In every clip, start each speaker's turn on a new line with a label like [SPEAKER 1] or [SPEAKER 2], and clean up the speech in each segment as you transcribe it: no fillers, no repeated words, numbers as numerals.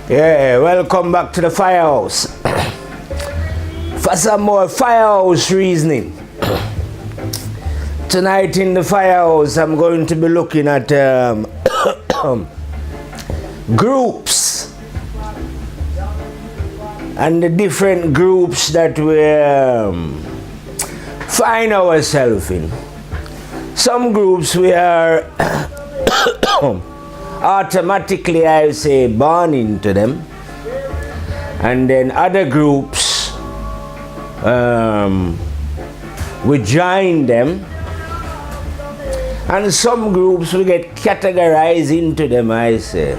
[SPEAKER 1] Yeah, welcome back to the firehouse. For some more firehouse reasoning. Tonight in the firehouse, I'm going to be looking at groups and the different groups that we find ourselves in. Some groups we are automatically, I say, born into them, and then other groups we join them, and some groups we get categorized into them, I say.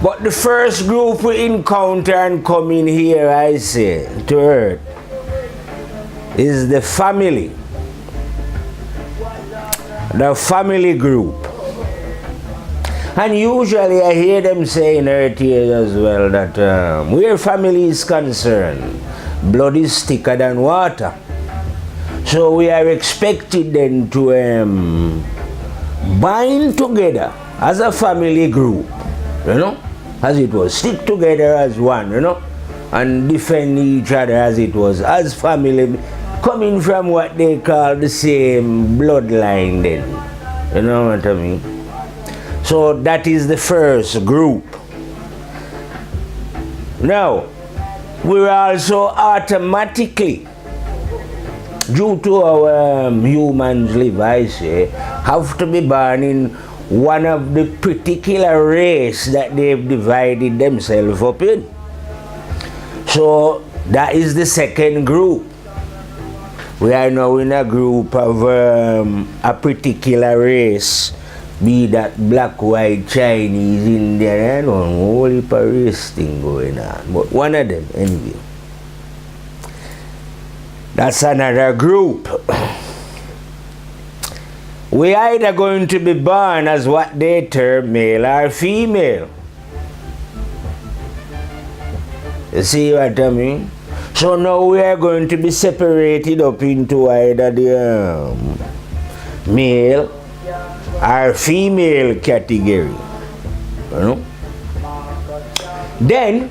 [SPEAKER 1] But the first group we encounter and come in here, I say, to earth, is the family. The family group. And usually I hear them say in earth here as well that where family is concerned, blood is thicker than water. So we are expected then to bind together as a family group, you know, as it was, stick together as one, you know, and defend each other as it was, as family, coming from what they call the same bloodline then, you know what I mean? So that is the first group. Now, we also automatically, due to our humans live, I say, have to be born in one of the particular race that they've divided themselves up in. So that is the second group. We are now in a group of a particular race. Be that black, white, Chinese, Indian, and a whole heap of race thing going on. But one of them, anyway. That's another group. We either going to be born as what they term male or female. You see what I mean? So now we are going to be separated up into either the male or female category, you know. Then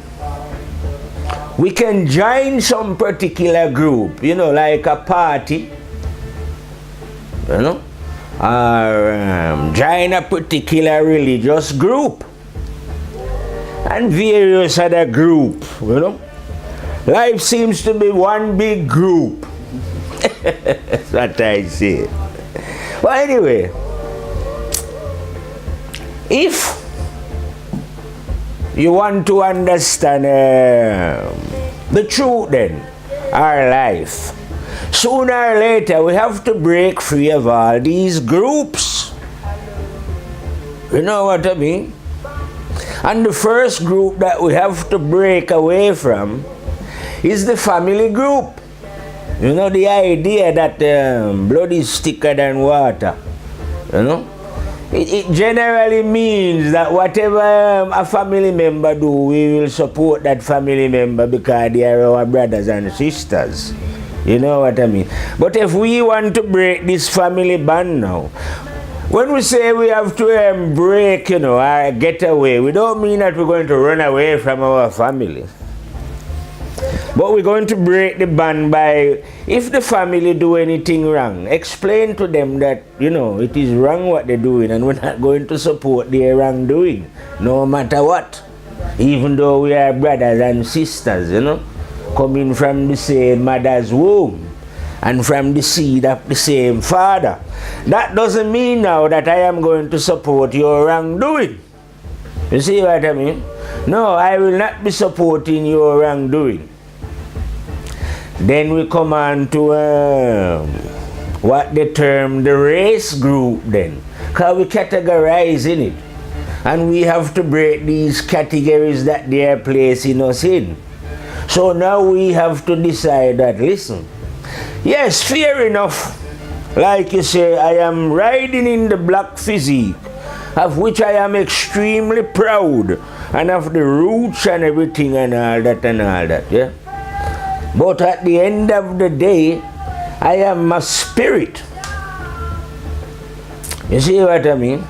[SPEAKER 1] we can join some particular group, you know, like a party, you know, or join a particular religious group and various other group, you know. Life seems to be one big group. That's what I say. Well, anyway, if you want to understand the truth then, our life, sooner or later we have to break free of all these groups. You know what I mean? And the first group that we have to break away from is the family group. You know, the idea that blood is thicker than water, you know. It generally means that whatever a family member do, we will support that family member because they are our brothers and sisters. You know what I mean? But if we want to break this family bond now, when we say we have to break, you know, or get away, we don't mean that we're going to run away from our family. But we're going to break the bond by, if the family do anything wrong, explain to them that, you know, it is wrong what they're doing and we're not going to support their wrongdoing, no matter what. Even though we are brothers and sisters, you know, coming from the same mother's womb and from the seed of the same father. That doesn't mean now that I am going to support your wrongdoing. You see what I mean? No, I will not be supporting your wrongdoing. Then we come on to what they term the race group then. Because we categorize in it. And we have to break these categories that they are placing us in. So now we have to decide that, listen, yes, fair enough. Like you say, I am riding in the black physique, of which I am extremely proud, and of the roots and everything and all that, yeah. But at the end of the day, I am a spirit. You see what I mean?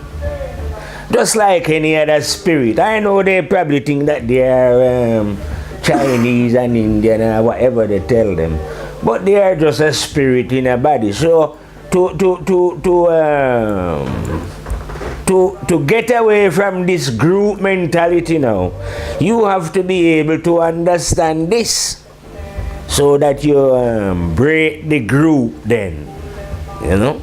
[SPEAKER 1] Just like any other spirit. I know they probably think that they are Chinese and Indian or whatever they tell them, but they are just a spirit in a body. So to get away from this group mentality now, you have to be able to understand this, so that you break the group then, you know.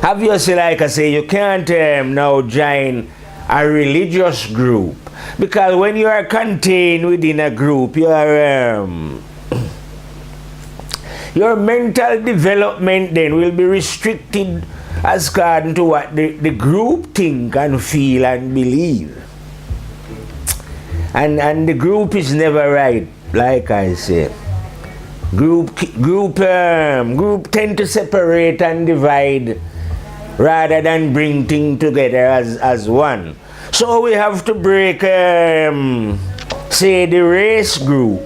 [SPEAKER 1] Obviously, like I say, you can't now join a religious group, because when you are contained within a group, your mental development then will be restricted as according to what the group think and feel and believe. And the group is never right, like I say. Group tend to separate and divide rather than bring things together as one. So we have to break, say, the race group.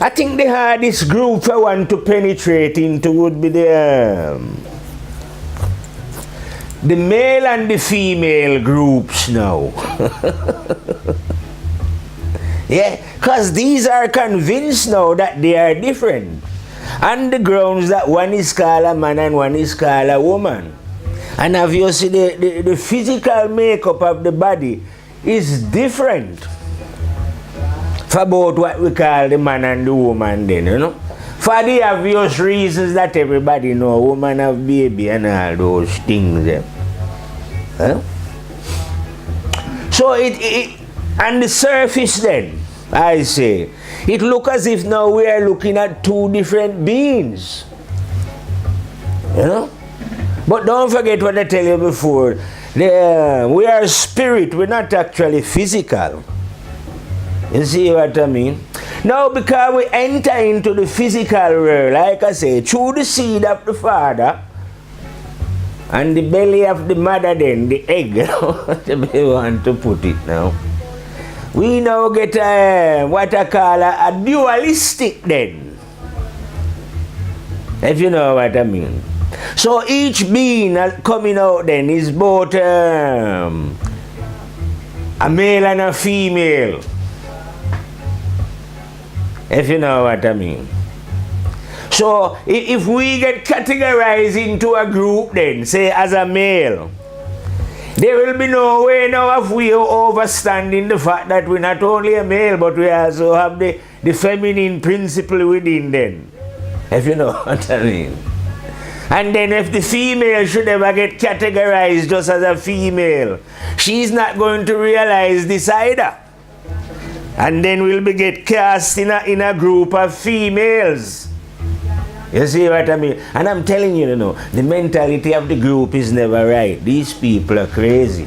[SPEAKER 1] I think the hardest group I want to penetrate into would be the male and the female groups now. Yeah, because these are convinced now that they are different, on the grounds that one is called a man and one is called a woman. And obviously the physical makeup of the body is different for both what we call the man and the woman then, you know. For the obvious reasons that everybody know, woman have baby and all those things. Huh? So it on the surface then, I say, it look as if now we are looking at two different beings. You know? But don't forget what I tell you before. We are spirit, we're not actually physical. You see what I mean? Now, because we enter into the physical world, like I say, through the seed of the father and the belly of the mother, then the egg, whatever you want to put it now, we now get what I call a dualistic then, if you know what I mean. So each being coming out then is both a male and a female, if you know what I mean. So if we get categorized into a group then, say as a male, there will be no way now of we overstanding the fact that we're not only a male, but we also have the feminine principle within them, if you know what I mean. And then if the female should ever get categorized just as a female, she's not going to realize this either. And then we'll be get cast in a group of females. You see what I mean? And I'm telling you, you know, the mentality of the group is never right. These people are crazy.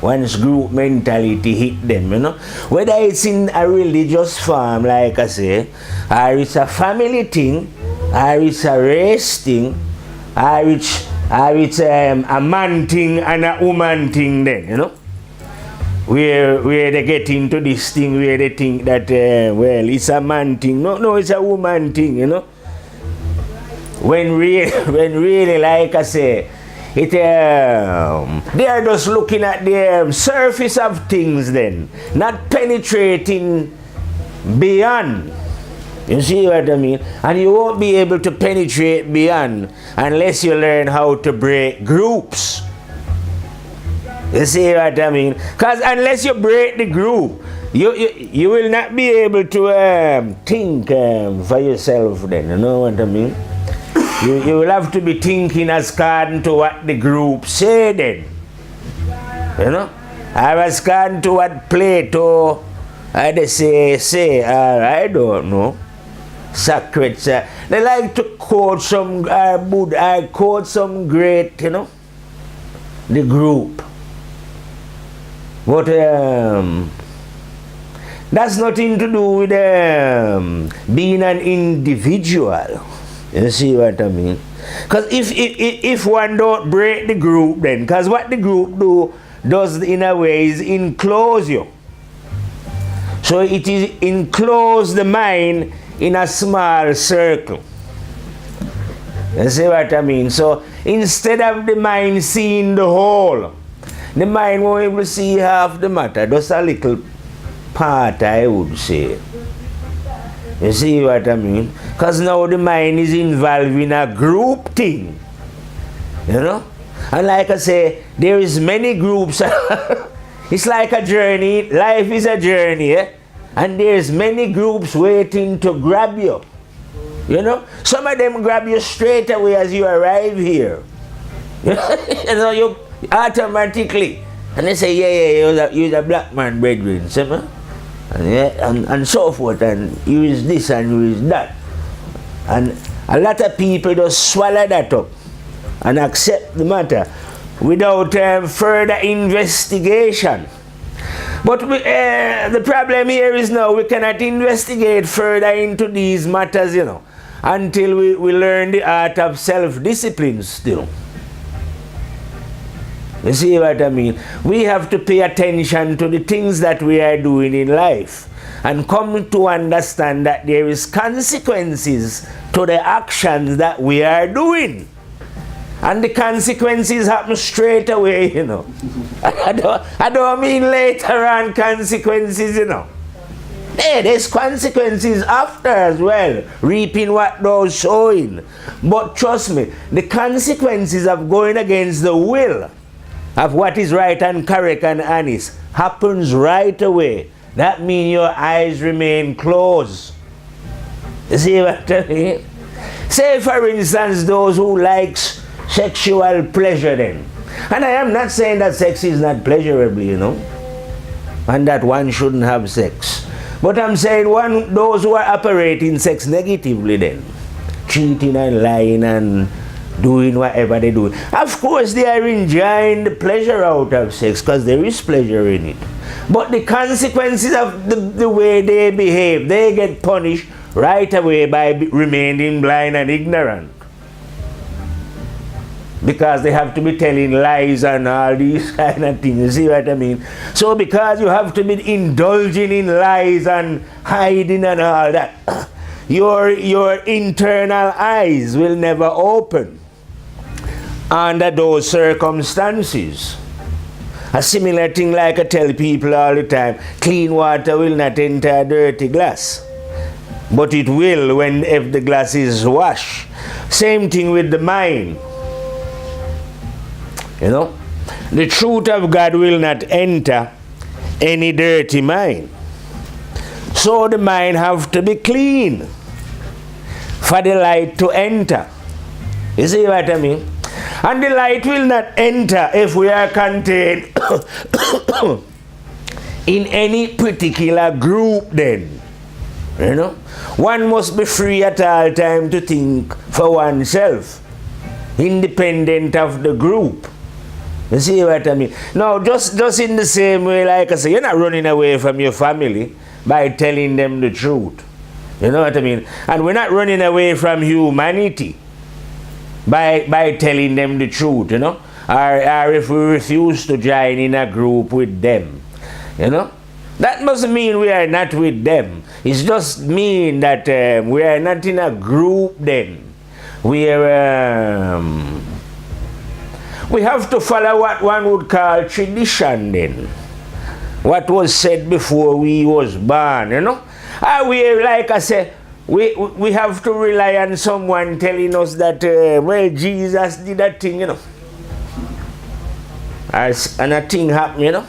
[SPEAKER 1] Once group mentality hit them, you know, whether it's in a religious form, like I say, or it's a family thing, or it's a race thing, or it's a man thing and a woman thing then, you know. Where they get into this thing where they think that, well, it's a man thing. No, it's a woman thing, you know. When really, like I say, they are just looking at the surface of things then, not penetrating beyond. You see what I mean? And you won't be able to penetrate beyond unless you learn how to break groups. You see what I mean? Because unless you break the group, you will not be able to think for yourself then. You know what I mean? You will have to be thinking as according to what the group say then. You know? As according to what Plato they say, I don't know. Socrates, they like to quote some Buddha, quote some great, you know, the group. But that's nothing to do with being an individual. You see what I mean? Because if one don't break the group then, because what the group does in a way is enclose you. So it is enclose the mind in a small circle. You see what I mean? So instead of the mind seeing the whole, the mind won't able to see half the matter, just a little part, I would say. You see what I mean? Because now the mind is involved in a group thing. You know? And like I say, there is many groups. It's like a journey. Life is a journey, eh? And there's many groups waiting to grab you. You know? Some of them grab you straight away as you arrive here. You know, you automatically. And they say, yeah, you're a black man, brethren. See me? And so forth. And you is this and you is that. And a lot of people just swallow that up and accept the matter without further investigation. But the problem here is now we cannot investigate further into these matters, you know, until we learn the art of self-discipline still. You see what I mean? We have to pay attention to the things that we are doing in life and come to understand that there is consequences to the actions that we are doing. And the consequences happen straight away, you know. I don't mean later on consequences, you know. Hey, there's consequences after as well, reaping what thou sowing. But trust me, the consequences of going against the will of what is right and correct and honest happens right away. That means your eyes remain closed. You see what I mean? Say for instance, those who likes sexual pleasure then. And I am not saying that sex is not pleasurable, you know, and that one shouldn't have sex. But I'm saying those who are operating sex negatively then, cheating and lying and doing whatever they do. Of course they are enjoying the pleasure out of sex because there is pleasure in it. But the consequences of the way they behave, they get punished right away by remaining blind and ignorant. Because they have to be telling lies and all these kind of things. You see what I mean? So because you have to be indulging in lies and hiding and all that, your internal eyes will never open under those circumstances. A similar thing like I tell people all the time, clean water will not enter a dirty glass. But it will if the glass is washed. Same thing with the mind. You know, the truth of God will not enter any dirty mind. So the mind have to be clean for the light to enter. You see what I mean? And the light will not enter if we are contained in any particular group then. You know, one must be free at all time to think for oneself, independent of the group. You see what I mean? Now, just in the same way, like I say, you're not running away from your family by telling them the truth. You know what I mean? And we're not running away from humanity by telling them the truth, you know? Or if we refuse to join in a group with them, you know? That must mean we are not with them. It's just mean that we are not in a group then. We have to follow what one would call tradition then. What was said before we was born, you know? We, like I said, we have to rely on someone telling us that, well, Jesus did that thing, you know. And a thing happened, you know.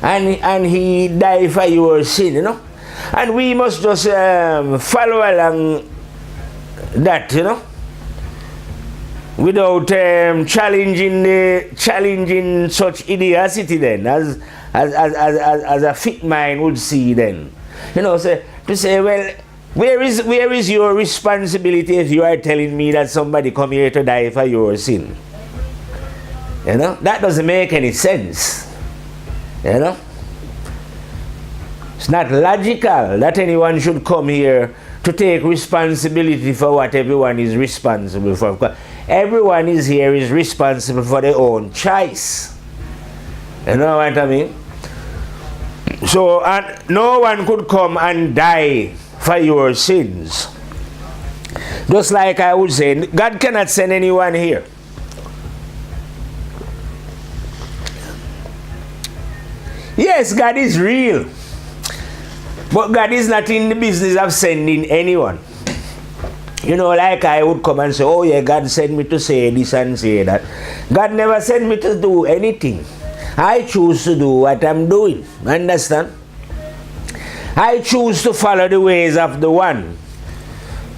[SPEAKER 1] And he died for your sin, you know. And we must just follow along that, you know, without challenging such idiocy then, as a fit mind would see then. You know, to say, well, where is your responsibility if you are telling me that somebody come here to die for your sin? You know, that doesn't make any sense. You know, it's not logical that anyone should come here to take responsibility for what everyone is responsible for. Because everyone is here is responsible for their own choice. You know what I mean? So, and no one could come and die for your sins. Just like I would say, God cannot send anyone here. Yes, God is real. But God is not in the business of sending anyone. You know, like I would come and say, oh yeah, God sent me to say this and say that. God never sent me to do anything. I choose to do what I'm doing. Understand? I choose to follow the ways of the one.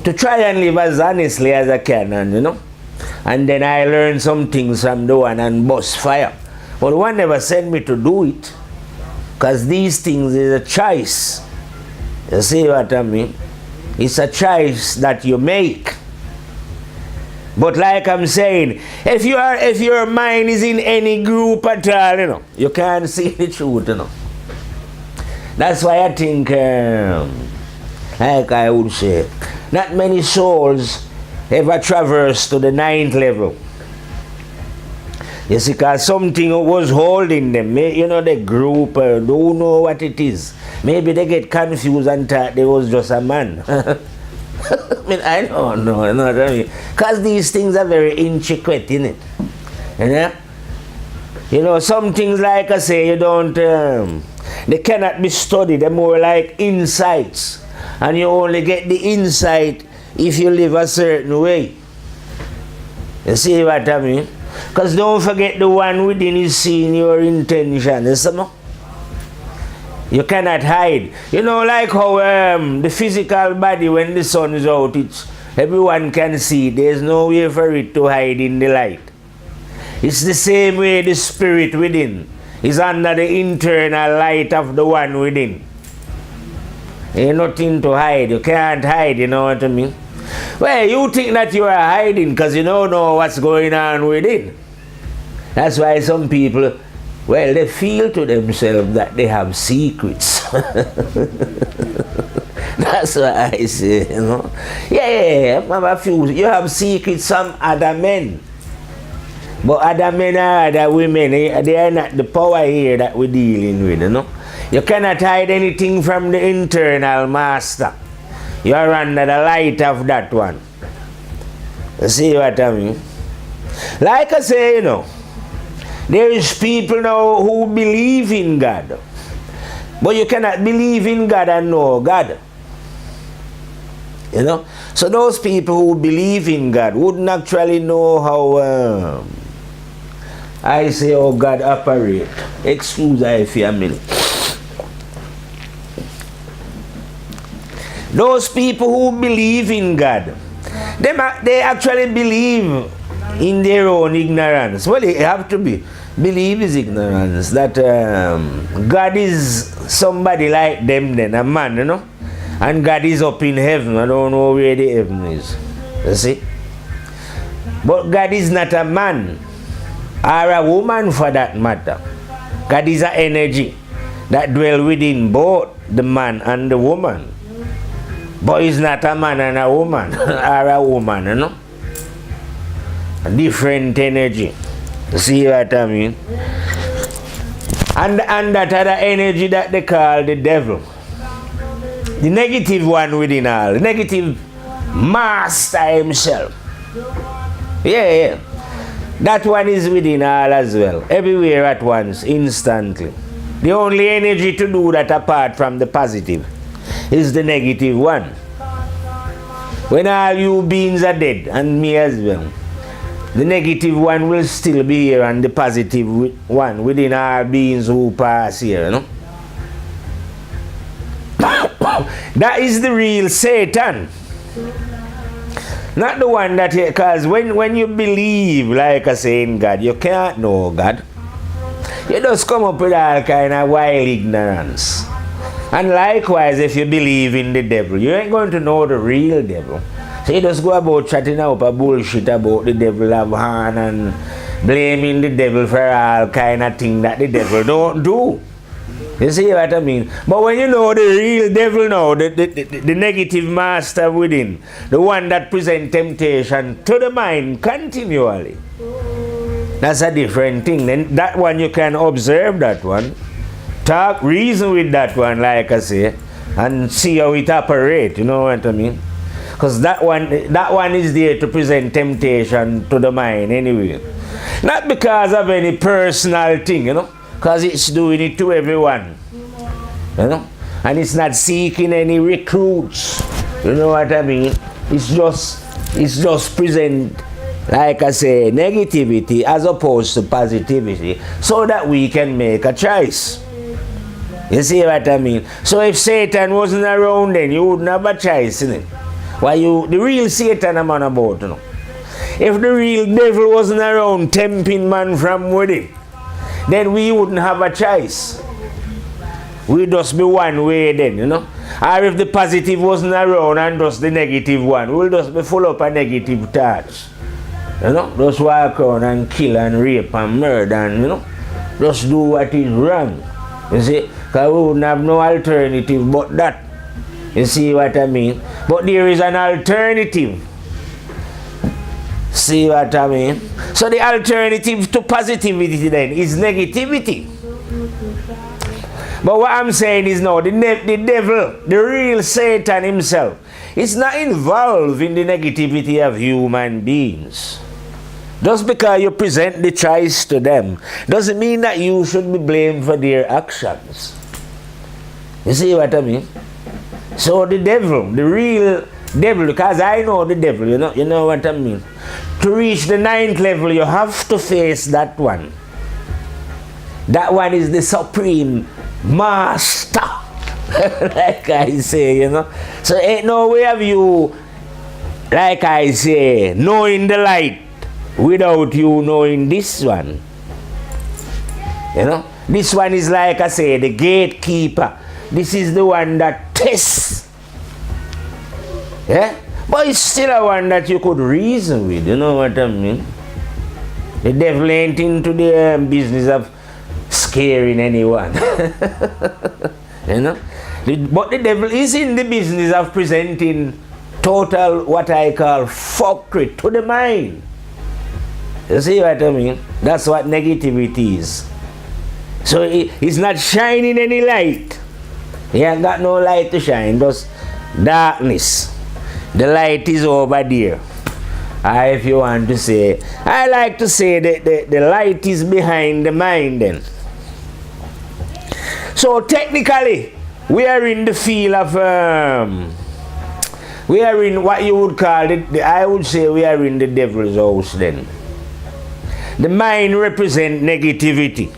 [SPEAKER 1] To try and live as honestly as I can, and you know. And then I learn some things from the one and bust fire. But the one never sent me to do it. Because these things is a choice. You see what I mean? It's a choice that you make. But like I'm saying, if your mind is in any group at all, you know, you can't see the truth, you know. That's why I think, like I would say, not many souls ever traverse to the 9th level. You see, because something was holding them. You know, the group don't know what it is. Maybe they get confused and thought they was just a man. I mean, I don't know, you know what I mean? Because these things are very intricate, innit? You know? You know, some things, like I say, you don't, they cannot be studied. They're more like insights. And you only get the insight if you live a certain way. You see what I mean? Because don't forget, the one within is seeing your intention. You see, no? You cannot hide. You know, like how the physical body, when the sun is out, everyone can see. There's no way for it to hide in the light. It's the same way the spirit within is under the internal light of the one within. Ain't nothing to hide. You can't hide, you know what I mean? Well, you think that you are hiding because you don't know what's going on within. That's why some people, well, they feel to themselves that they have secrets. That's what I say, you know. Yeah, I have a few. You have secrets from other men. But other men are other women. They are not the power here that we're dealing with, you know. You cannot hide anything from the internal master. You are under the light of that one. You see what I mean? Like I say, you know, there is people now who believe in God. But you cannot believe in God and know God. You know? So those people who believe in God wouldn't actually know how, I say, how God operate. Excuse I family. Those people who believe in God, they actually believe in their own ignorance. Well, it have to be. Believe is ignorance. That God is somebody like them then, a man, you know. And God is up in heaven. I don't know where the heaven is. You see? But God is not a man or a woman for that matter. God is an energy that dwells within both the man and the woman. But he's not a man and a woman, or a woman, you know. A different energy. See what I mean? And that other energy that they call the devil. The negative one within all. The negative master himself. Yeah. That one is within all as well. Everywhere at once, instantly. The only energy to do that apart from the positive is the negative one. When all you beings are dead, and me as well, the negative one will still be here, and the positive one within all beings who pass here, you know? That is the real Satan. Not the one that, because when you believe, like I say, in God, you can't know God. You just come up with all kind of wild ignorance. And likewise, if you believe in the devil, you ain't going to know the real devil. So you just go about chatting up a bullshit about the devil of hand and blaming the devil for all kind of thing that the devil don't do. You see what I mean? But when you know the real devil now, the negative master within, the one that presents temptation to the mind continually, that's a different thing. Then that one you can observe that one. Talk, reason with that one, like I say, and see how it operates, you know what I mean? Because that one is there to present temptation to the mind anyway. Not because of any personal thing, because it's doing it to everyone. And it's not seeking any recruits. You know what I mean? It's just present, like I say, negativity as opposed to positivity, so that we can make a choice. You see what I mean? So if Satan wasn't around, then you wouldn't have a choice, innit? Why the real Satan I'm on about, If the real devil wasn't around tempting man from within, then we wouldn't have a choice. We'd just be one way then, Or if the positive wasn't around and just the negative one, we'll just be full up of negative thoughts. Just walk around and kill and rape and murder and, just do what is wrong. You see? Because we wouldn't have no alternative but that. You see what I mean? But there is an alternative. See what I mean? So the alternative to positivity then is negativity. But what I'm saying is now, the devil, the real Satan himself, is not involved in the negativity of human beings. Just because you present the choice to them, doesn't mean that you should be blamed for their actions. You see what I mean? So the devil, the real devil, because I know the devil, you know what I mean? To reach the 9th level, you have to face that one. That one is the supreme master, like I say, So ain't no way of you, like I say, knowing the light without you knowing this one. This one is, like I say, the gatekeeper. This is the one that tests. Yeah? But it's still a one that you could reason with, you know what I mean? The devil ain't into the business of scaring anyone. But the devil is in the business of presenting total, what I call, fuckery to the mind. You see what I mean? That's what negativity is. So he's not shining any light. He ain't got no light to shine, just darkness. The light is over there. Or if you want to say, I like to say that the light is behind the mind then. So technically, we are in the field of, we are in what you would call it, I would say we are in the devil's house then. The mind represents negativity.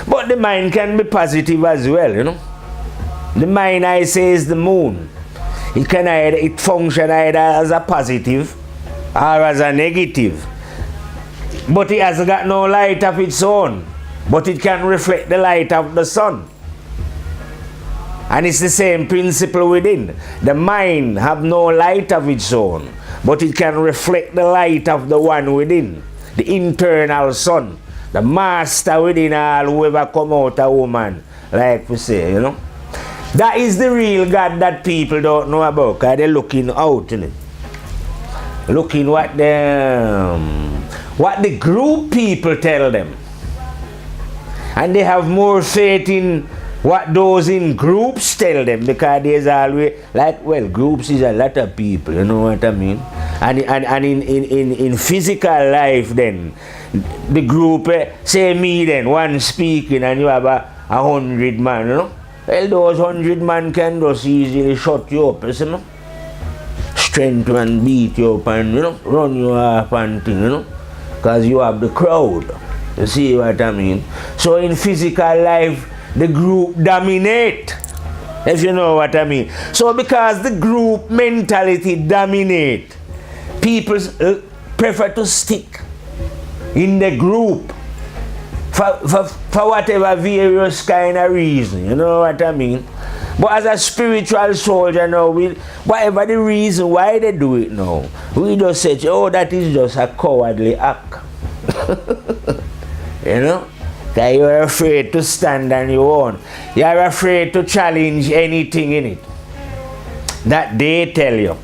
[SPEAKER 1] But the mind can be positive as well, The mind, I say, is the moon. It functions either as a positive or as a negative. But it has got no light of its own. But it can reflect the light of the sun. And it's the same principle within. The mind have no light of its own, but it can reflect the light of the one within, the internal sun, the master within all whoever come out a woman, like we say, That is the real God that people don't know about, because they're looking out, looking what the group people tell them. And they have more faith in what those in groups tell them, because there's always, groups is a lot of people, you know what I mean? And in physical life then, the group, say me then, one speaking and you have 100 man, Well, those 100 man can just easily shut you up, Strength and beat you up and, run you off and thing, because you have the crowd. You see what I mean? So in physical life, the group dominate, if you know what I mean. So because the group mentality dominate, people prefer to stick in the group for whatever various kind of reason, you know what I mean. But as a spiritual soldier now, whatever the reason why they do it now, we just say, oh, that is just a cowardly act. That you're afraid to stand on your own. You're afraid to challenge anything in it that they tell you.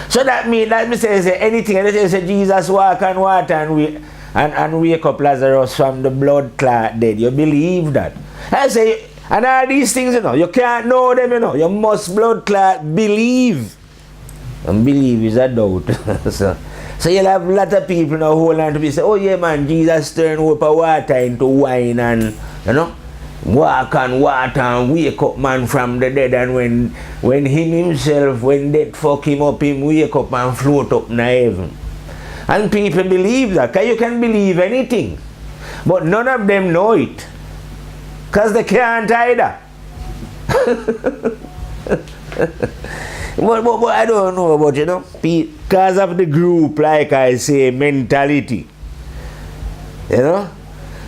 [SPEAKER 1] So that means say anything, and they say Jesus walk on water and wake up Lazarus from the blood clot dead. You believe that? I say, and all these things, you can't know them, you must blood clot believe. And believe is a doubt. So you'll have a lot of people now hold on to be say, oh yeah man, Jesus turned up a water into wine and, you know, walk on water and wake up man from the dead, and when him himself, when death fuck him up, him wake up and float up in heaven. And people believe that, because you can believe anything. But none of them know it. Because they can't either. But I don't know about, you know, because of the group, like I say, mentality. You know?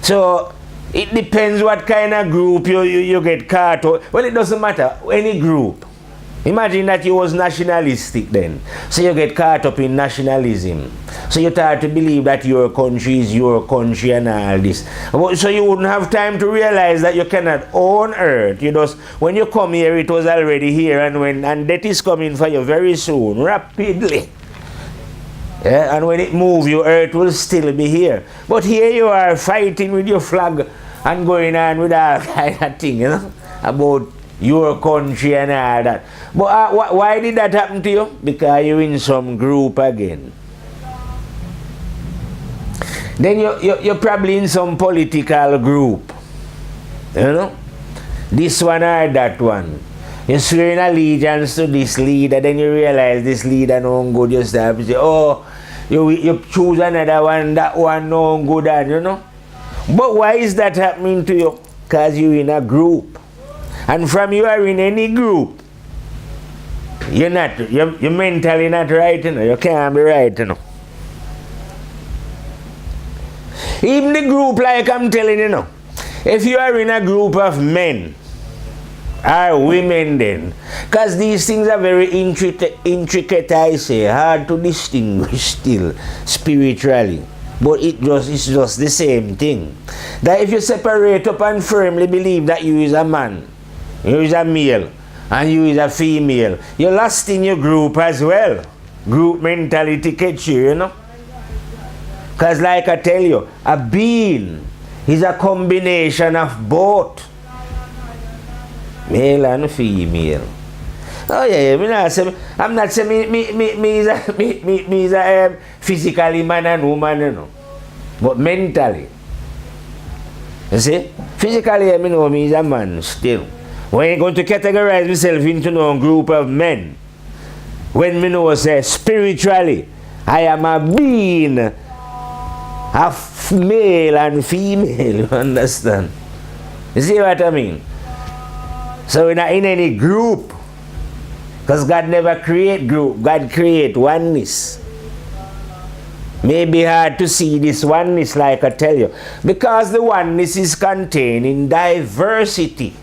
[SPEAKER 1] So, it depends what kind of group you get caught up. Well, it doesn't matter. Any group. Imagine that you was nationalistic then. So you get caught up in nationalism. So you start to believe that your country is your country and all this. So you wouldn't have time to realize that you cannot own earth. You just, when you come here, it was already here, and death is coming for you very soon, rapidly. Yeah? And when it moves, your earth will still be here. But here you are fighting with your flag and going on with all kind of thing, you know, about your country and all that. But why did that happen to you? Because you're in some group again. Then you're probably in some political group. You know? This one or that one. You swear in allegiance to this leader, then you realize this leader no good. You start to say, oh, you choose another one, that one no good, and you know. But why is that happening to you? Because you're in a group. And from you are in any group, you're mentally not right, you know. You can't be right, you know. Even the group, like I'm telling you now, if you are in a group of men or women then, because these things are very intricate, I say, hard to distinguish still spiritually. But it's just the same thing. That if you separate up and firmly believe that you is a man, you is a male, and you is a female, you're lost in your group as well. Group mentality catch you, you know. Because like I tell you, a being is a combination of both. Male and female. Oh yeah, I'm not saying me is a physically man and woman, you know. But mentally. You see? Physically, I know me is a man still. When I'm going to categorize myself into a group of men, when me know say spiritually, I am a being of male and female, you understand? You see what I mean? So we're not in any group, because God never create group, God create oneness. Maybe hard to see this oneness, like I tell you, because the oneness is contained in diversity.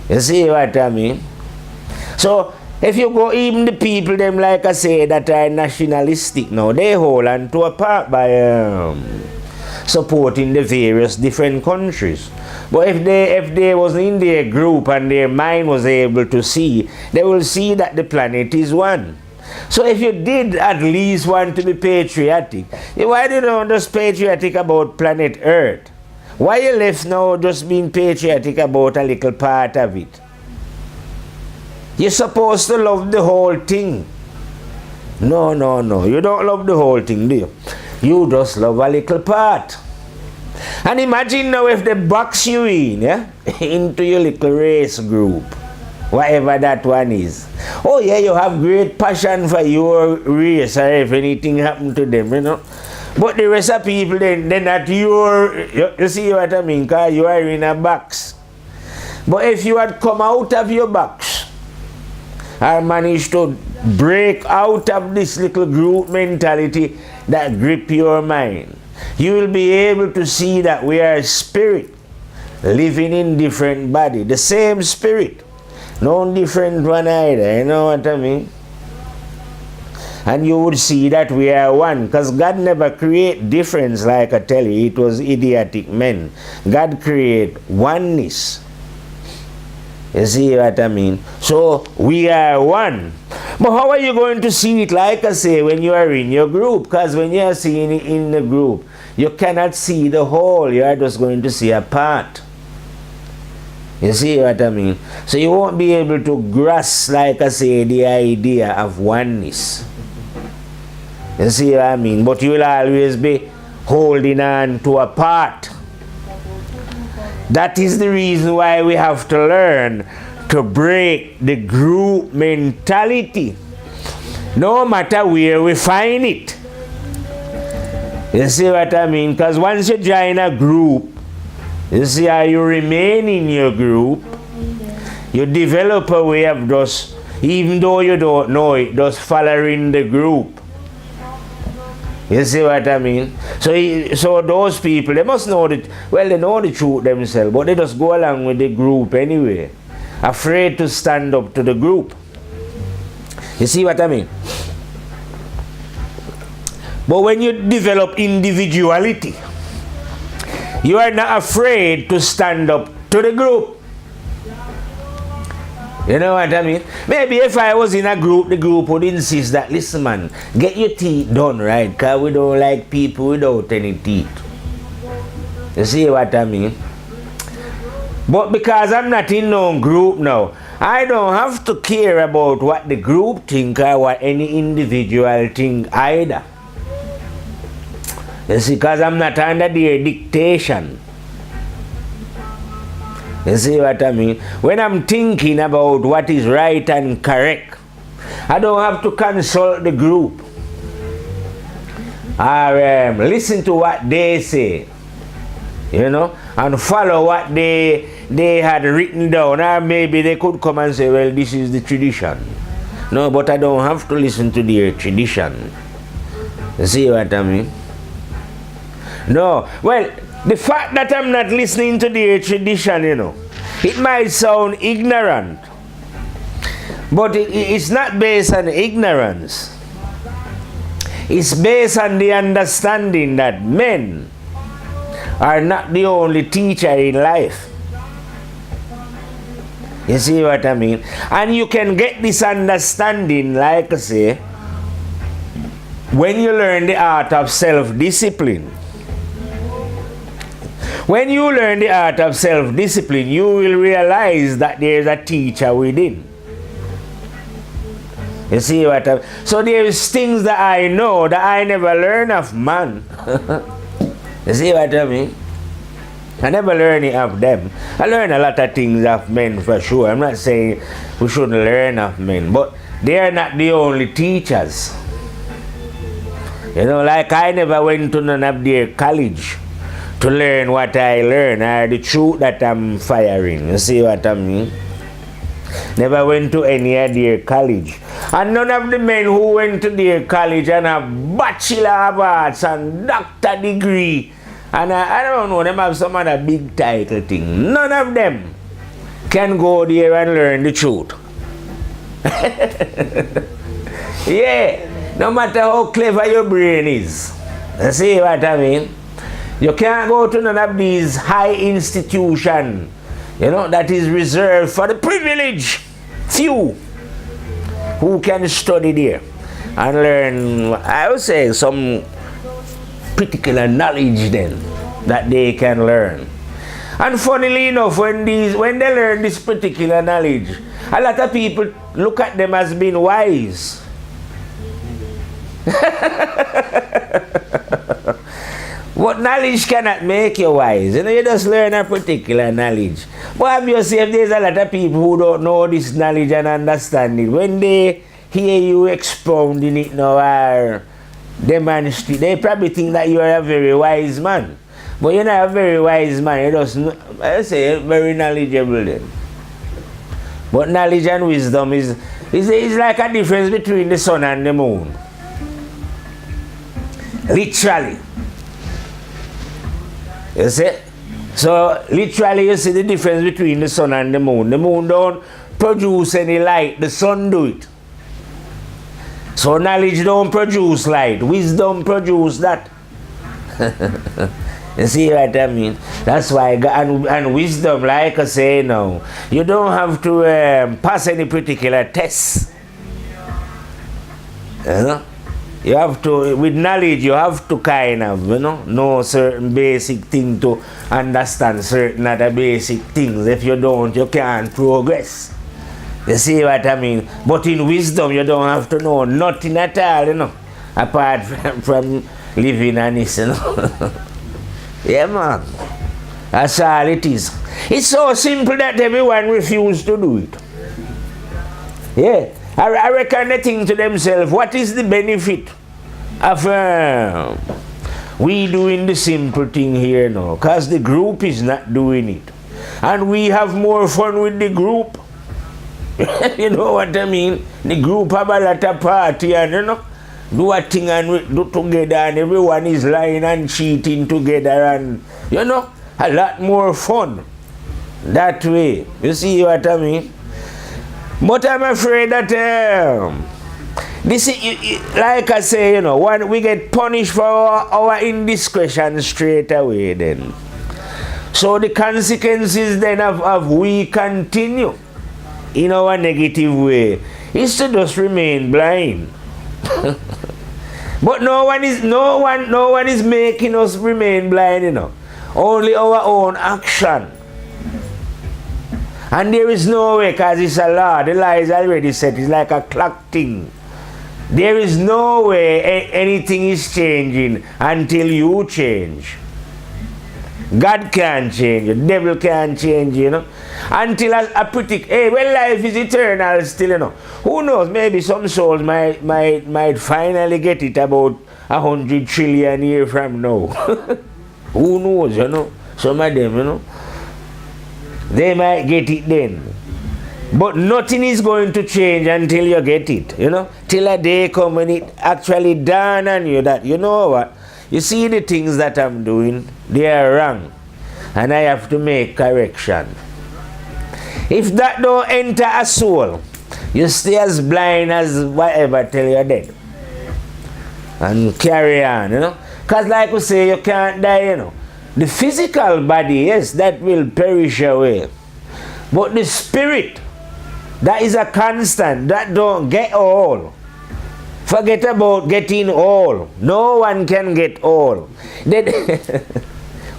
[SPEAKER 1] You see what I mean? So if you go, even the people them, like I say, that are nationalistic now, they hold on to a part by supporting the various different countries. But if they was in their group and their mind was able to see, they will see that the planet is one. So if you did at least want to be patriotic, why do you not just patriotic about planet Earth? Why you left now just being patriotic about a little part of it? You're supposed to love the whole thing. No. You don't love the whole thing, do you? You just love a little part. And imagine now if they box you in, yeah, into your little race group, whatever that one is. Oh yeah, you have great passion for your race, or if anything happened to them, you know. But the rest of people, then that you see what I mean, because you are in a box. But if you had come out of your box and managed to break out of this little group mentality that grip your mind, you will be able to see that we are a spirit living in different body, the same spirit, no different one either, you know what I mean? And you would see that we are one, because God never create difference, like I tell you. It was idiotic men. God create oneness. You see what I mean? So we are one. But how are you going to see it, like I say, when you are in your group? Because when you are seeing it in the group, you cannot see the whole. You are just going to see a part. You see what I mean? So you won't be able to grasp, like I say, the idea of oneness. You see what I mean? But you will always be holding on to a part. That is the reason why we have to learn to break the group mentality, no matter where we find it. You see what I mean? Because once you join a group, you see how you remain in your group, you develop a way of just, even though you don't know it, just following the group. You see what I mean? So those people, they must know that, well, they know the truth themselves, but they just go along with the group anyway, afraid to stand up to the group. You see what I mean? But when you develop individuality, you are not afraid to stand up to the group. You know what I mean? Maybe if I was in a group, the group would insist that, listen man, get your teeth done, right? Because we don't like people without any teeth. You see what I mean? But because I'm not in no group now, I don't have to care about what the group think or what any individual think either. You see, because I'm not under their dictation. You see what I mean? When I'm thinking about what is right and correct, I don't have to consult the group or listen to what they say, you know, and follow what they had written down, or maybe they could come and say, well, this is the tradition. No, but I don't have to listen to their tradition. You see what I mean? No, well, the fact that I'm not listening to their tradition, you know, it might sound ignorant, but it's not based on ignorance. It's based on the understanding that men are not the only teacher in life. You see what I mean? And you can get this understanding, like I say, when you learn the art of self-discipline. When you learn the art of self-discipline, you will realize that there is a teacher within. You see what I mean? So there is things that I know that I never learn of man. You see what I mean? I never learn it of them. I learn a lot of things of men for sure. I'm not saying we shouldn't learn of men, but they are not the only teachers. You know, like I never went to none of their college to learn what I learn, or the truth that I'm firing. You see what I mean? Never went to any of their college. And none of the men who went to their college and have Bachelor of Arts and Doctor degree, and I don't know, them have some other big title thing. None of them can go there and learn the truth. Yeah, no matter how clever your brain is. You see what I mean? You can't go to none of these high institutions, you know, that is reserved for the privileged few who can study there and learn, I would say, some particular knowledge then that they can learn. And funnily enough, when they learn this particular knowledge, a lot of people look at them as being wise. But knowledge cannot make you wise. You know, you just learn a particular knowledge. But obviously, if there's a lot of people who don't know this knowledge and understand it, when they hear you expounding it now or demonstrate, they probably think that you are a very wise man. But you're not a very wise man. You're just, I say, very knowledgeable then. But knowledge and wisdom is like a difference between the sun and the moon. Literally. You see? So literally you see the difference between the sun and the moon. The moon don't produce any light, the sun do it. So knowledge don't produce light, wisdom produce that. You see what I mean? That's why, and wisdom, like I say now, you don't have to pass any particular test. You know? You have to, with knowledge, you have to kind of, know certain basic thing to understand certain other basic things. If you don't, you can't progress. You see what I mean? But in wisdom, you don't have to know nothing at all, apart from living on this, Yeah, man. That's all it is. It's so simple that everyone refuses to do it. Yeah. I reckon they think to themselves, what is the benefit of we doing the simple thing here now? Because the group is not doing it. And we have more fun with the group. You know what I mean? The group have a lot of party and, do a thing and we do together and everyone is lying and cheating together and, a lot more fun that way. You see what I mean? But I'm afraid that this is, like I say, when we get punished for our indiscretion straight away then. So the consequences then of we continue in our negative way is to just remain blind. But no one is making us remain blind, Only our own action. And there is no way, because it's a law. The law is already set. It's like a clock thing. There is no way anything is changing until you change. God can't change. The devil can't change, Until I predict, well, life is eternal still, Who knows? Maybe some souls might finally get it about 100 trillion years from now. Who knows, Some of them, they might get it then. But nothing is going to change until you get it, Till a day come when it actually dawn on you that, you know what? You see the things that I'm doing, they are wrong. And I have to make correction. If that don't enter a soul, you stay as blind as whatever till you're dead. And carry on, Because like we say, you can't die, The physical body, yes, that will perish away. But the spirit, that is a constant, that don't get old. Forget about getting old. No one can get old.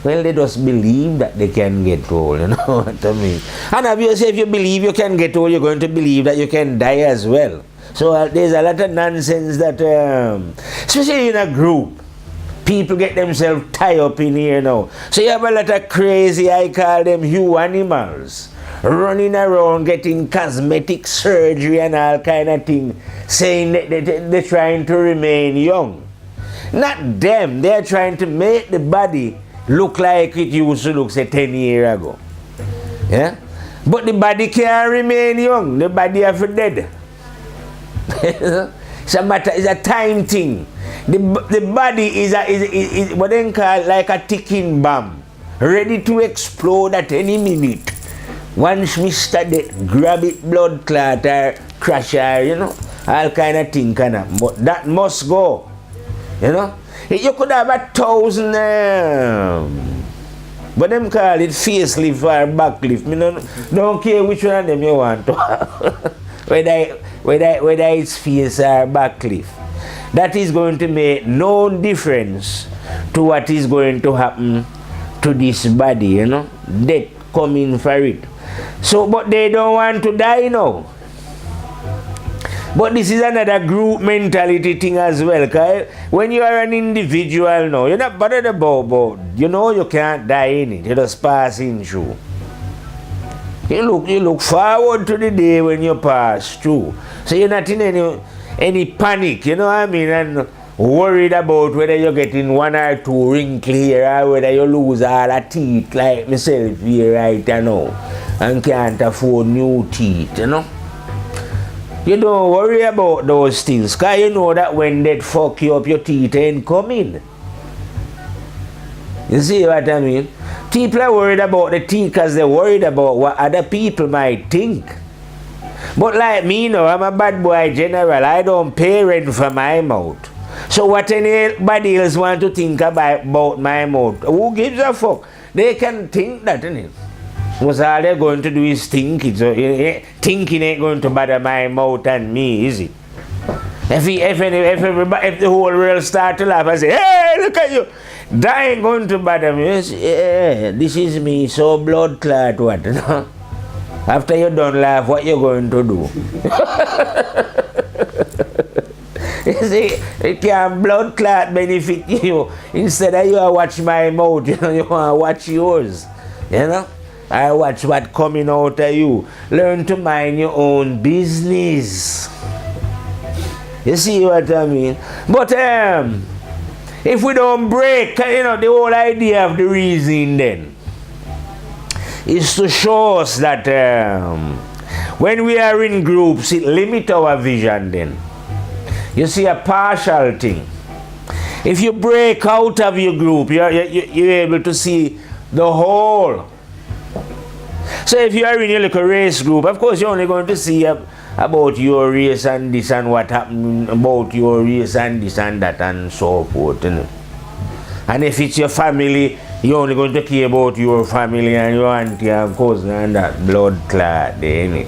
[SPEAKER 1] Well, they just believe that they can get old, you know what I mean? And obviously, if you believe you can get old, you're going to believe that you can die as well. So there's a lot of nonsense that, especially in a group, people get themselves tied up in here now. So you have a lot of crazy, I call them human animals, running around getting cosmetic surgery and all kind of thing, saying that they're trying to remain young. Not them, they're trying to make the body look like it used to look, say, 10 years ago. Yeah? But the body can't remain young, the body have dead. It's a time thing. The body is what they call like a ticking bomb, ready to explode at any minute. Once Mr. Death grab it, blood clot or crash or, all kind of thing can happen. But that must go, You could have 1,000, but them call it facelift or backlift. Don't care which one of them you want to have. whether it's face or backlift. That is going to make no difference to what is going to happen to this body, Death coming for it. So, but they don't want to die now. But this is another group mentality thing as well. Cause when you are an individual now, you're not bothered about, you can't die in it. You're just passing through. You look forward to the day when you pass through. So you're not in any panic, you know what I mean, and worried about whether you're getting 1 or 2 wrinkles here or whether you lose all the teeth like myself here right now and can't afford new teeth, You don't worry about those things, because you know that when they fuck you up, your teeth ain't coming. You see what I mean? People are worried about the teeth because they're worried about what other people might think. But like me now, I'm a bad boy general. I don't pay rent for my mouth. So what anybody else want to think about my mouth? Who gives a fuck? They can think that, innit? Because all they're going to do is think it. So thinking ain't going to bother my mouth and me, is it? If the whole world start to laugh and say, hey, look at you, that ain't going to bother me. You say, yeah, this is me, so blood clot what, you know? After you done laugh, what you going to do? You see, it can blood clot benefit you. Instead of you watch my mouth, you know, you want to watch yours. You know? I watch what coming out of you. Learn to mind your own business. You see what I mean? But if we don't break, you know, the whole idea of the reason then is to show us that when we are in groups, it limits our vision then. You see a partial thing. If you break out of your group, you're able to see the whole. So if you are in your little race group, of course you're only going to see about your race and this and what happened about your race and this and that and so forth. You know? And if it's your family, you're only going to care about your family and your auntie and cousin and that blood clot there.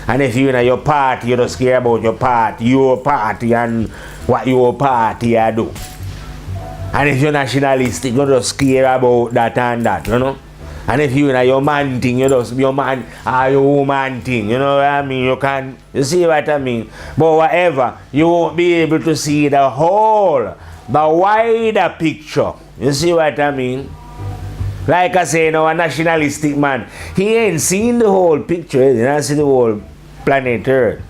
[SPEAKER 1] And if you're in your party, you just care about your party and what your party do. And if you're nationalistic, you just care about that and that, you know. And if you're in your man thing, you just your man or your woman thing, you know what I mean? You see what I mean? But whatever, you won't be able to see the whole, the wider picture. You see what I mean? Like I say, you know, a nationalistic man, he ain't seen the whole picture, he ain't see the whole planet Earth.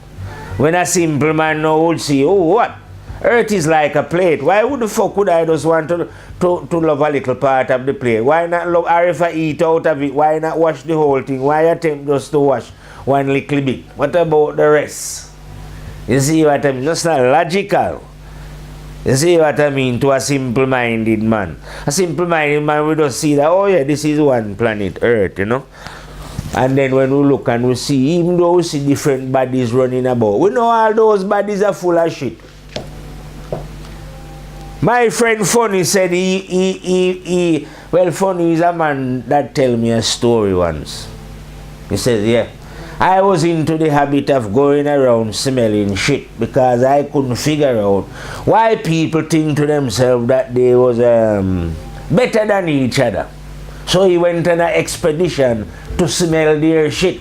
[SPEAKER 1] When a simple man now would see, oh what? Earth is like a plate. Why would the fuck would I just want to love a little part of the plate? Why not love, or if I eat out of it, why not wash the whole thing? Why attempt just to wash one little bit? What about the rest? You see what I mean? That's not logical. You see what I mean to a simple-minded man. A simple-minded man will just see that, oh yeah, this is one planet Earth, you know. And then when we look and we see, even though we see different bodies running about, we know all those bodies are full of shit. My friend Funny said well, Funny is a man that tell me a story once. He says, yeah, I was into the habit of going around smelling shit because I couldn't figure out why people think to themselves that they was better than each other. So he went on an expedition to smell their shit,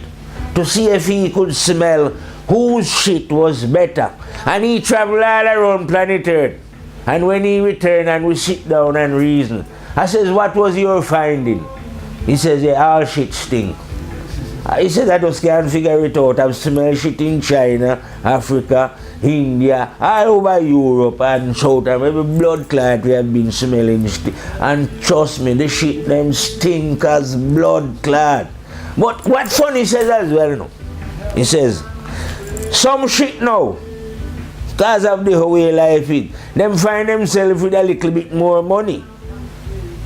[SPEAKER 1] to see if he could smell whose shit was better. And he traveled all around planet Earth. And when he returned and we sit down and reason, I says, what was your finding? He says, yeah, all shit stink. He said, I just can't figure it out. I've smelled shit in China, Africa, India, all over Europe and South America. Every blood clot we have been smelling. And trust me, the shit them stink as blood clot. But what Funny says as well, you know, he says, some shit now, because of the way life is, them find themselves with a little bit more money,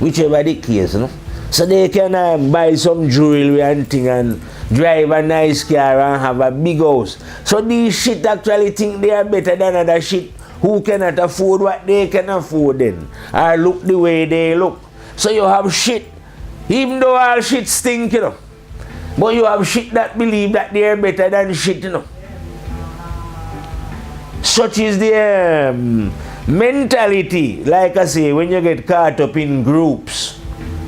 [SPEAKER 1] whichever the case, you know. So they can buy some jewelry and thing and drive a nice car and have a big house. So these shit actually think they are better than other shit who cannot afford what they can afford then, or look the way they look. So you have shit, even though all shit stink, you know, but you have shit that believe that they are better than shit, you know. Such is the mentality, like I say, when you get caught up in groups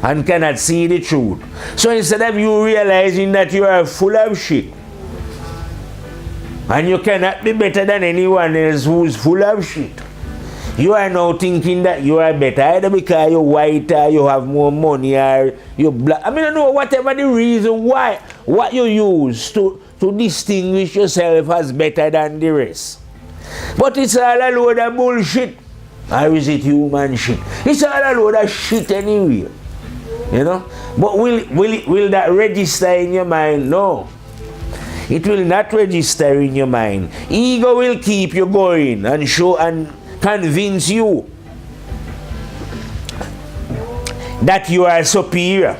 [SPEAKER 1] and cannot see the truth. So instead of you realizing that you are full of shit and you cannot be better than anyone else who's full of shit, you are now thinking that you are better either because you're white or you have more money or you're black. I mean, I know whatever the reason why, what you use to distinguish yourself as better than the rest. But it's all a load of bullshit. Or is it human shit? It's all a load of shit anyway. You know? But will that register in your mind? No. It will not register in your mind. Ego will keep you going and show and convince you that you are superior.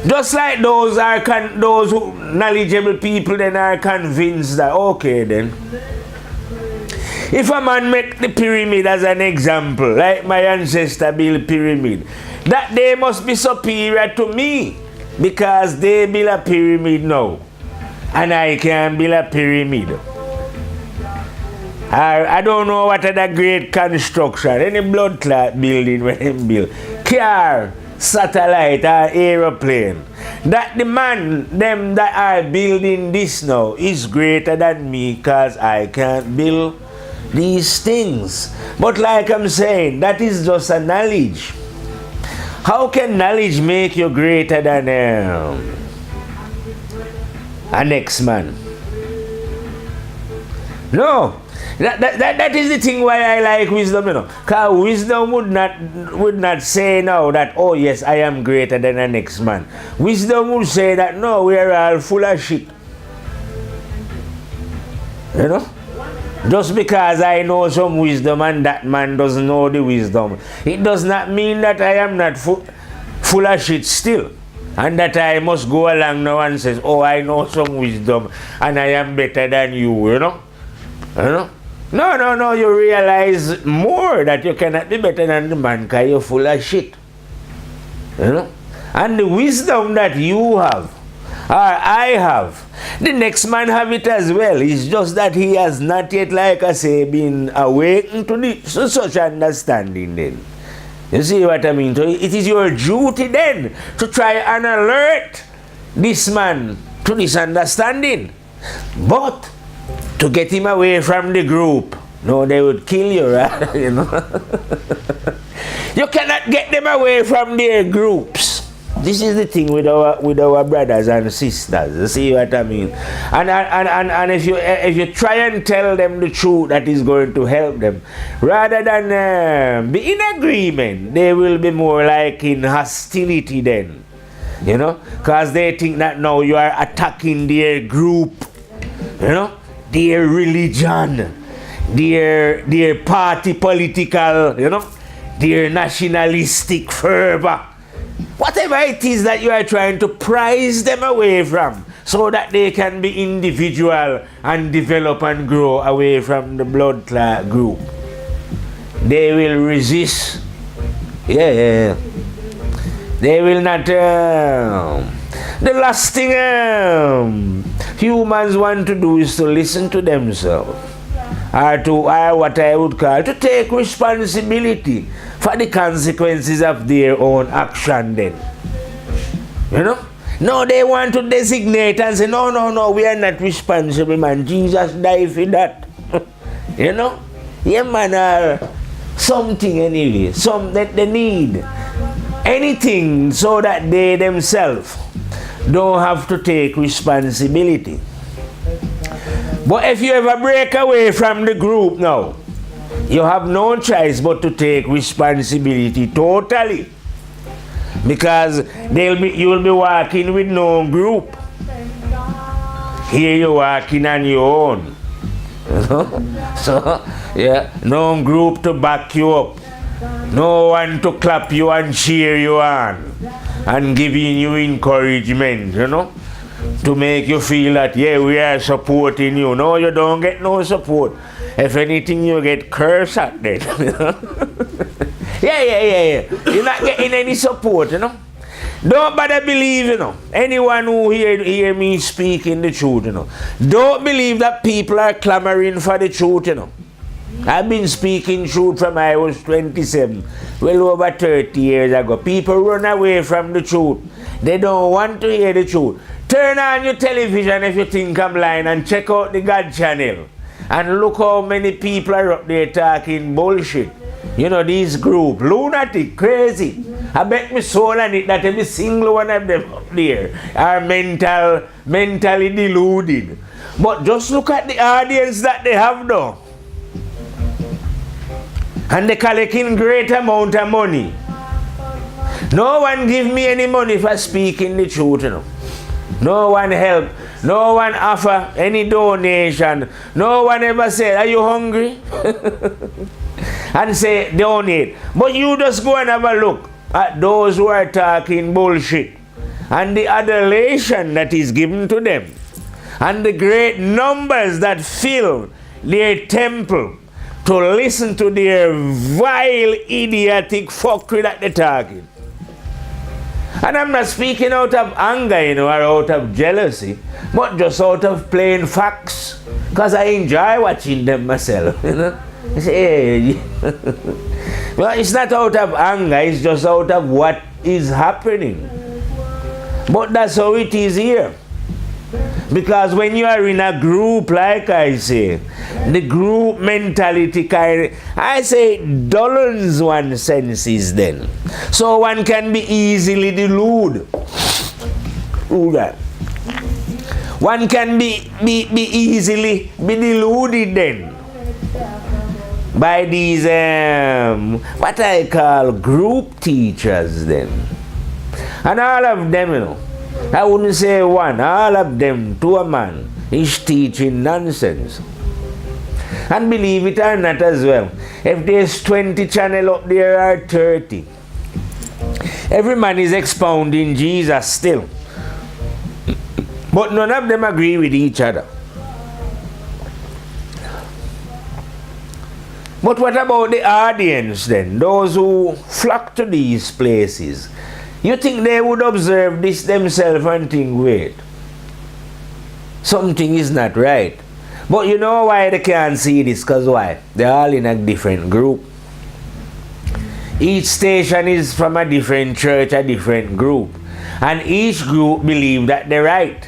[SPEAKER 1] Just like those knowledgeable people then are convinced that, okay then, if a man make the pyramid as an example, like my ancestor built pyramid, that they must be superior to me because they build a pyramid now and I can build a pyramid. I don't know what other great construction, any blood clot building when they build. Car, satellite or aeroplane. That the man, them that are building this now is greater than me because I can't build these things. But like I'm saying, that is just a knowledge. How can knowledge make you greater than a next man? No. That is the thing why I like wisdom, you know. Because wisdom would not say now that, oh yes, I am greater than the next man. Wisdom would say that, no, we are all full of shit. You know? Just because I know some wisdom and that man doesn't know the wisdom, it does not mean that I am not full of shit still. And that I must go along now and say, oh, I know some wisdom and I am better than you, you know? You know? No, you realize more that you cannot be better than the man because you're full of shit. You know? And the wisdom that you have, or I have, the next man have it as well. It's just that he has not yet, like I say, been awakened to such understanding then. You see what I mean? So it is your duty then to try and alert this man to this understanding. But to get him away from the group. No, they would kill you, right? You know? You cannot get them away from their groups. This is the thing with our brothers and sisters. You see what I mean? And if you try and tell them the truth that is going to help them, rather than be in agreement, they will be more like in hostility then. You know? Because they think that now you are attacking their group. You know? Their religion, their party political, you know, their nationalistic fervor. Whatever it is that you are trying to prize them away from so that they can be individual and develop and grow away from the blood clot group. They will resist. Yeah. They will not... The last thing humans want to do is to listen to themselves, or what I would call to take responsibility for the consequences of their own action then. You know? No, they want to designate and say, no, we are not responsible, man. Jesus died for that. You know? Yeah, man, or something anyway, some that they need. Anything so that they themselves don't have to take responsibility. But if you ever break away from the group now, you have no choice but to take responsibility totally. Because you will be walking with no group. Here you're walking on your own. So, yeah, no group to back you up. No one to clap you and cheer you on and giving you encouragement, you know, to make you feel that, yeah, we are supporting you. No, you don't get no support. If anything, you get cursed at then. Yeah. You're not getting any support, you know. Don't bother believe, you know. Anyone who hear me speaking the truth, you know. Don't believe that people are clamoring for the truth, you know. I've been speaking truth from I was 27, well over 30 years ago. People run away from the truth. They don't want to hear the truth. Turn on your television if you think I'm lying and check out the God channel. And look how many people are up there talking bullshit. You know, these group, lunatic, crazy. I bet my soul on it that every single one of them up there are mentally deluded. But just look at the audience that they have though. And they collecting great amount of money. No one give me any money for speaking the truth, you know. No one help. No one offer any donation. No one ever said, are you hungry? And say, donate. But you just go and have a look at those who are talking bullshit. And the adulation that is given to them. And the great numbers that fill their temple to listen to their vile, idiotic fuckery that they're talking. And I'm not speaking out of anger, you know, or out of jealousy, but just out of plain facts. Because I enjoy watching them myself, you know. I say, hey. Well, it's not out of anger, it's just out of what is happening. But that's how it is here. Because when you are in a group, like I say, the group mentality I say dullens one's senses then. So one can be easily deluded. One can be easily be deluded then by these what I call group teachers then. And all of them, you know, I wouldn't say one, all of them to a man is teaching nonsense. And believe it or not as well, if there's 20 channels up there or 30, every man is expounding Jesus still. But none of them agree with each other. But what about the audience then? Those who flock to these places? You think they would observe this themselves and think, wait, something is not right. But you know why they can't see this? Because why? They're all in a different group. Each station is from a different church, a different group. And each group believe that they're right.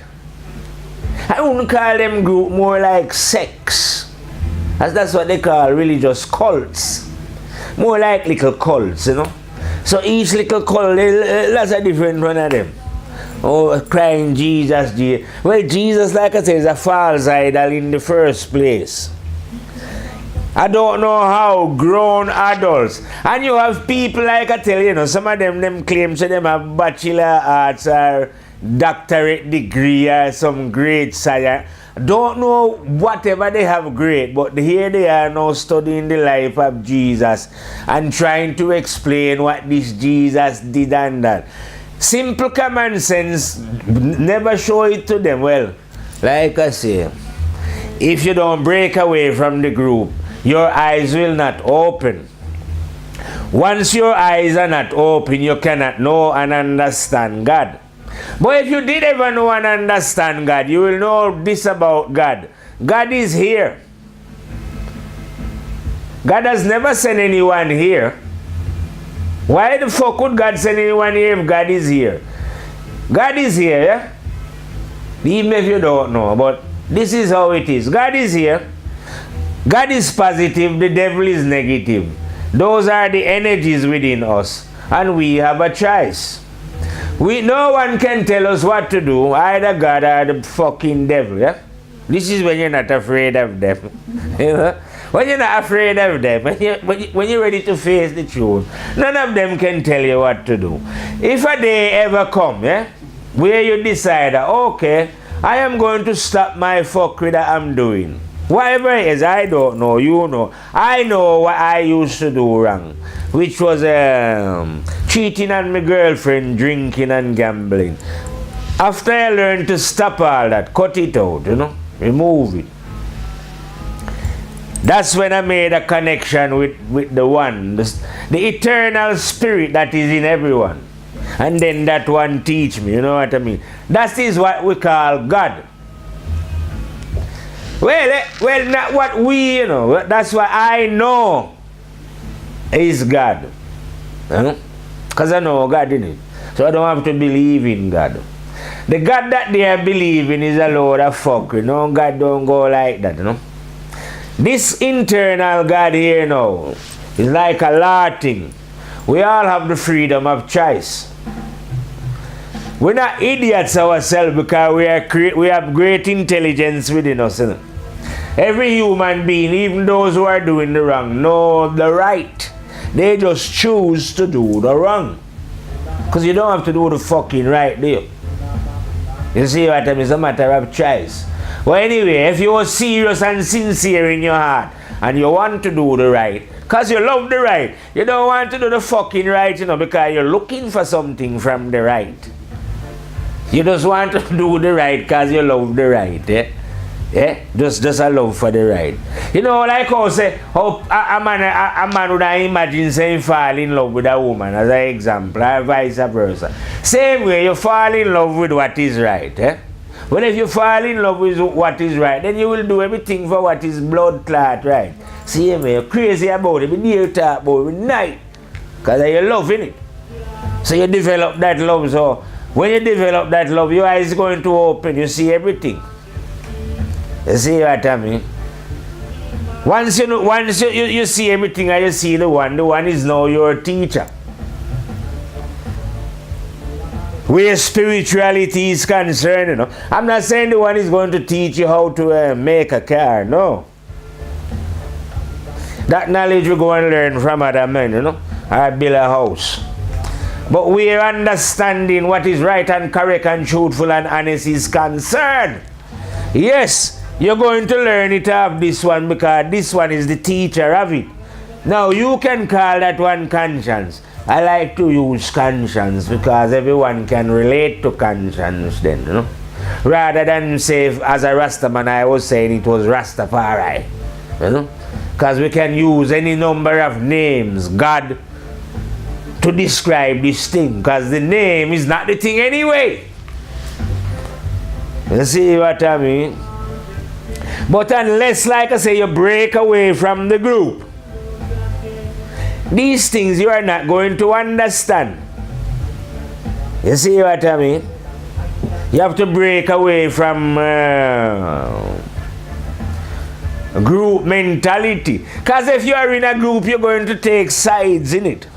[SPEAKER 1] I wouldn't call them group, more like sects. As that's what they call religious cults. More like little cults, you know. So each little cult, lots of different one of them. Oh, crying Jesus, Jesus. Well, Jesus, like I said, is a false idol in the first place. I don't know how grown adults. And you have people like I tell you, know, some of them claim to them have bachelor arts or doctorate degree or some great science. Don't know whatever they have great, but here they are now studying the life of Jesus and trying to explain what this Jesus did and that. Simple common sense, never show it to them. Well, like I say, if you don't break away from the group, your eyes will not open. Once your eyes are not open, you cannot know and understand God. But if you did ever know and understand God, you will know this about God. God is here. God has never sent anyone here. Why the fuck would God send anyone here if God is here? God is here, yeah? Even if you don't know, but this is how it is. God is here. God is positive, the devil is negative. Those are the energies within us, and we have a choice. No one can tell us what to do, either God or the fucking devil, yeah? This is when you're not afraid of them. You know? When you're not afraid of them, when you're ready to face the truth, none of them can tell you what to do. If a day ever come, yeah, where you decide, okay, I am going to stop my fuckery that I'm doing. Whatever it is, I don't know, you know. I know what I used to do wrong, which was cheating on my girlfriend, drinking and gambling. After I learned to stop all that, cut it out, you know, remove it. That's when I made a connection with the one, the eternal spirit that is in everyone. And then that one teach me, you know what I mean? That is what we call God. Well, not what we, you know, that's what I know is God. You know? Because I know God in it. So I don't have to believe in God. The God that they are believing is a load of fuck, you know. God don't go like that, you know. This internal God here now is like a law thing. We all have the freedom of choice. We're not idiots ourselves because we have great intelligence within us, you know. Every human being, even those who are doing the wrong, know the right. They just choose to do the wrong. Because you don't have to do the fucking right, do you? You see what I mean? It's a matter of choice. Well, anyway, if you are serious and sincere in your heart and you want to do the right, because you love the right, you don't want to do the fucking right, you know, because you're looking for something from the right. You just want to do the right because you love the right, eh? Yeah, just a love for the ride. You know, like how say, how a man would imagine saying fall in love with a woman, as an example, or vice versa. Same way, you fall in love with what is right. Eh? Well, if you fall in love with what is right, then you will do everything for what is blood clot right. Same way, you're crazy about it, but you talk about it night, because you're loving it. So you develop that love. So when you develop that love, your eyes are going to open, you see everything. You see what I mean? Once you see everything and you see the one is now your teacher. Where spirituality is concerned, you know. I'm not saying the one is going to teach you how to make a car, no. That knowledge we go and learn from other men, you know, or build a house. But we're understanding what is right and correct and truthful and honest is concerned. Yes. You're going to learn it off this one because this one is the teacher of it. Now you can call that one conscience. I like to use conscience because everyone can relate to conscience then, you know. Rather than say, as a Rastaman, I was saying it was Rastafari, you know. Because we can use any number of names, God, to describe this thing. Because the name is not the thing anyway. You see what I mean? But unless, like I say, you break away from the group, these things you are not going to understand. You see what I mean? You have to break away from group mentality. Because if you are in a group, you're going to take sides in it.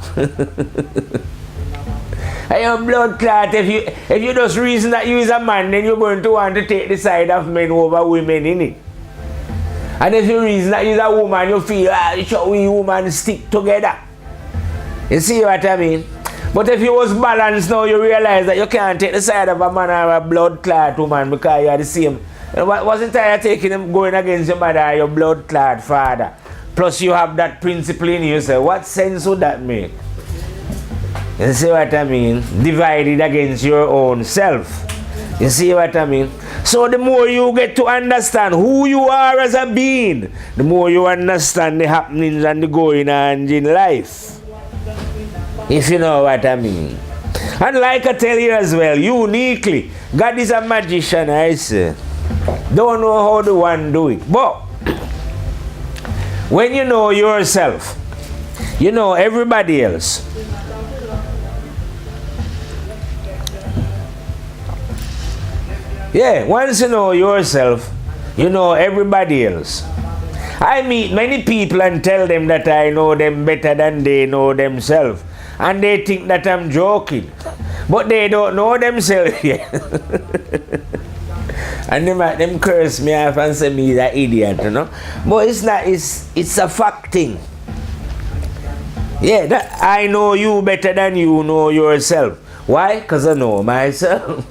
[SPEAKER 1] And your blood clot, if you just reason that you is a man, then you're going to want to take the side of men over women in it. And if you reason that you're a woman, you feel, should we women stick together? You see what I mean? But if you was balanced now, you realize that you can't take the side of a man or a blood clot woman because you are the same. Wasn't tired taking them going against your mother or your blood clot father? Plus you have that principle in you, so what sense would that make? You see what I mean? Divided against your own self. You see what I mean? So the more you get to understand who you are as a being, the more you understand the happenings and the going on in life. If you know what I mean. And like I tell you as well, uniquely, God is a magician, I say. Don't know how the one do it. But when you know yourself, you know everybody else. Yeah, once you know yourself, you know everybody else. I meet many people and tell them that I know them better than they know themselves. And they think that I'm joking. But they don't know themselves yet. And them curse me off and say me that idiot, you know. But it's not, it's a fact thing. Yeah, that I know you better than you know yourself. Why? Because I know myself.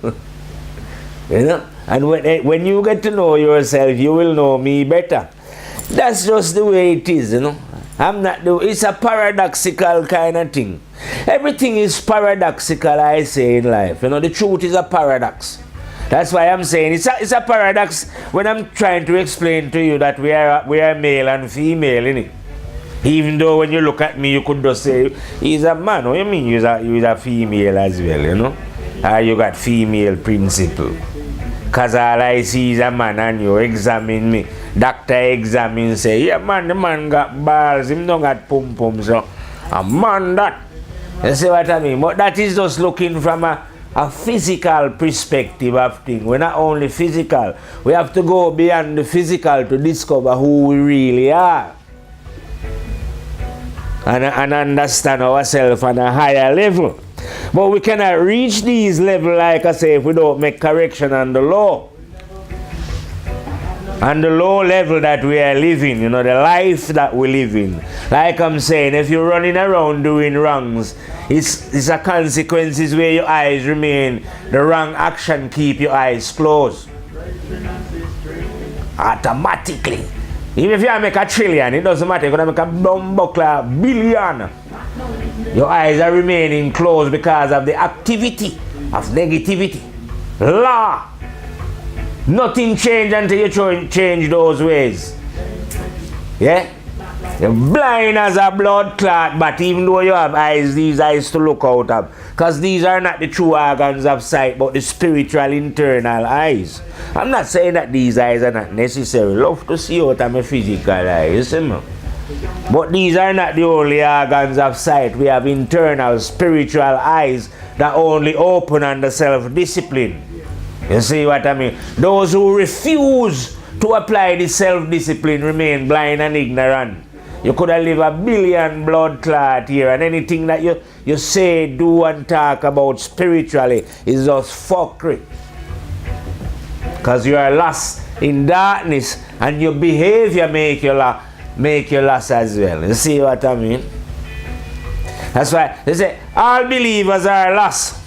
[SPEAKER 1] You know, and when you get to know yourself, you will know me better. That's just the way it is, you know. It's a paradoxical kind of thing. Everything is paradoxical, I say, in life. You know, the truth is a paradox. That's why I'm saying it's a paradox when I'm trying to explain to you that we are male and female, innit? Even though when you look at me, you could just say, he's a man. What do you mean you're a female as well, you know? Or you got female principle. Because all I see is a man and you examine me. Doctor examine say, yeah man, the man got balls, him don't got pum-pum, so a man that. You see what I mean? But that is just looking from a physical perspective of things. We're not only physical. We have to go beyond the physical to discover who we really are. And understand ourselves on a higher level. But we cannot reach these levels, like I say, if we don't make correction on the law. On the low level that we are living, you know, the life that we live in. Like I'm saying, if you're running around doing wrongs, it's a consequences where your eyes remain. The wrong action keep your eyes closed. Automatically. Even if you make a trillion, it doesn't matter. You're going to make a bumbuckler billion. Your eyes are remaining closed because of the activity of negativity. Law. Nothing change until you change those ways. Yeah? You're blind as a blood clot, but even though you have eyes, these eyes to look out of. Because these are not the true organs of sight, but the spiritual internal eyes. I'm not saying that these eyes are not necessary. Love to see out of my physical eyes, you see me? But these are not the only organs of sight. We have internal spiritual eyes that only open under self-discipline. You see what I mean? Those who refuse to apply the self-discipline remain blind and ignorant. You could have lived a billion blood clot here, and anything that you say, do, and talk about spiritually is just fuckery. Because you are lost in darkness, and your behavior make you lost as well. You see what I mean? That's why they say all believers are lost.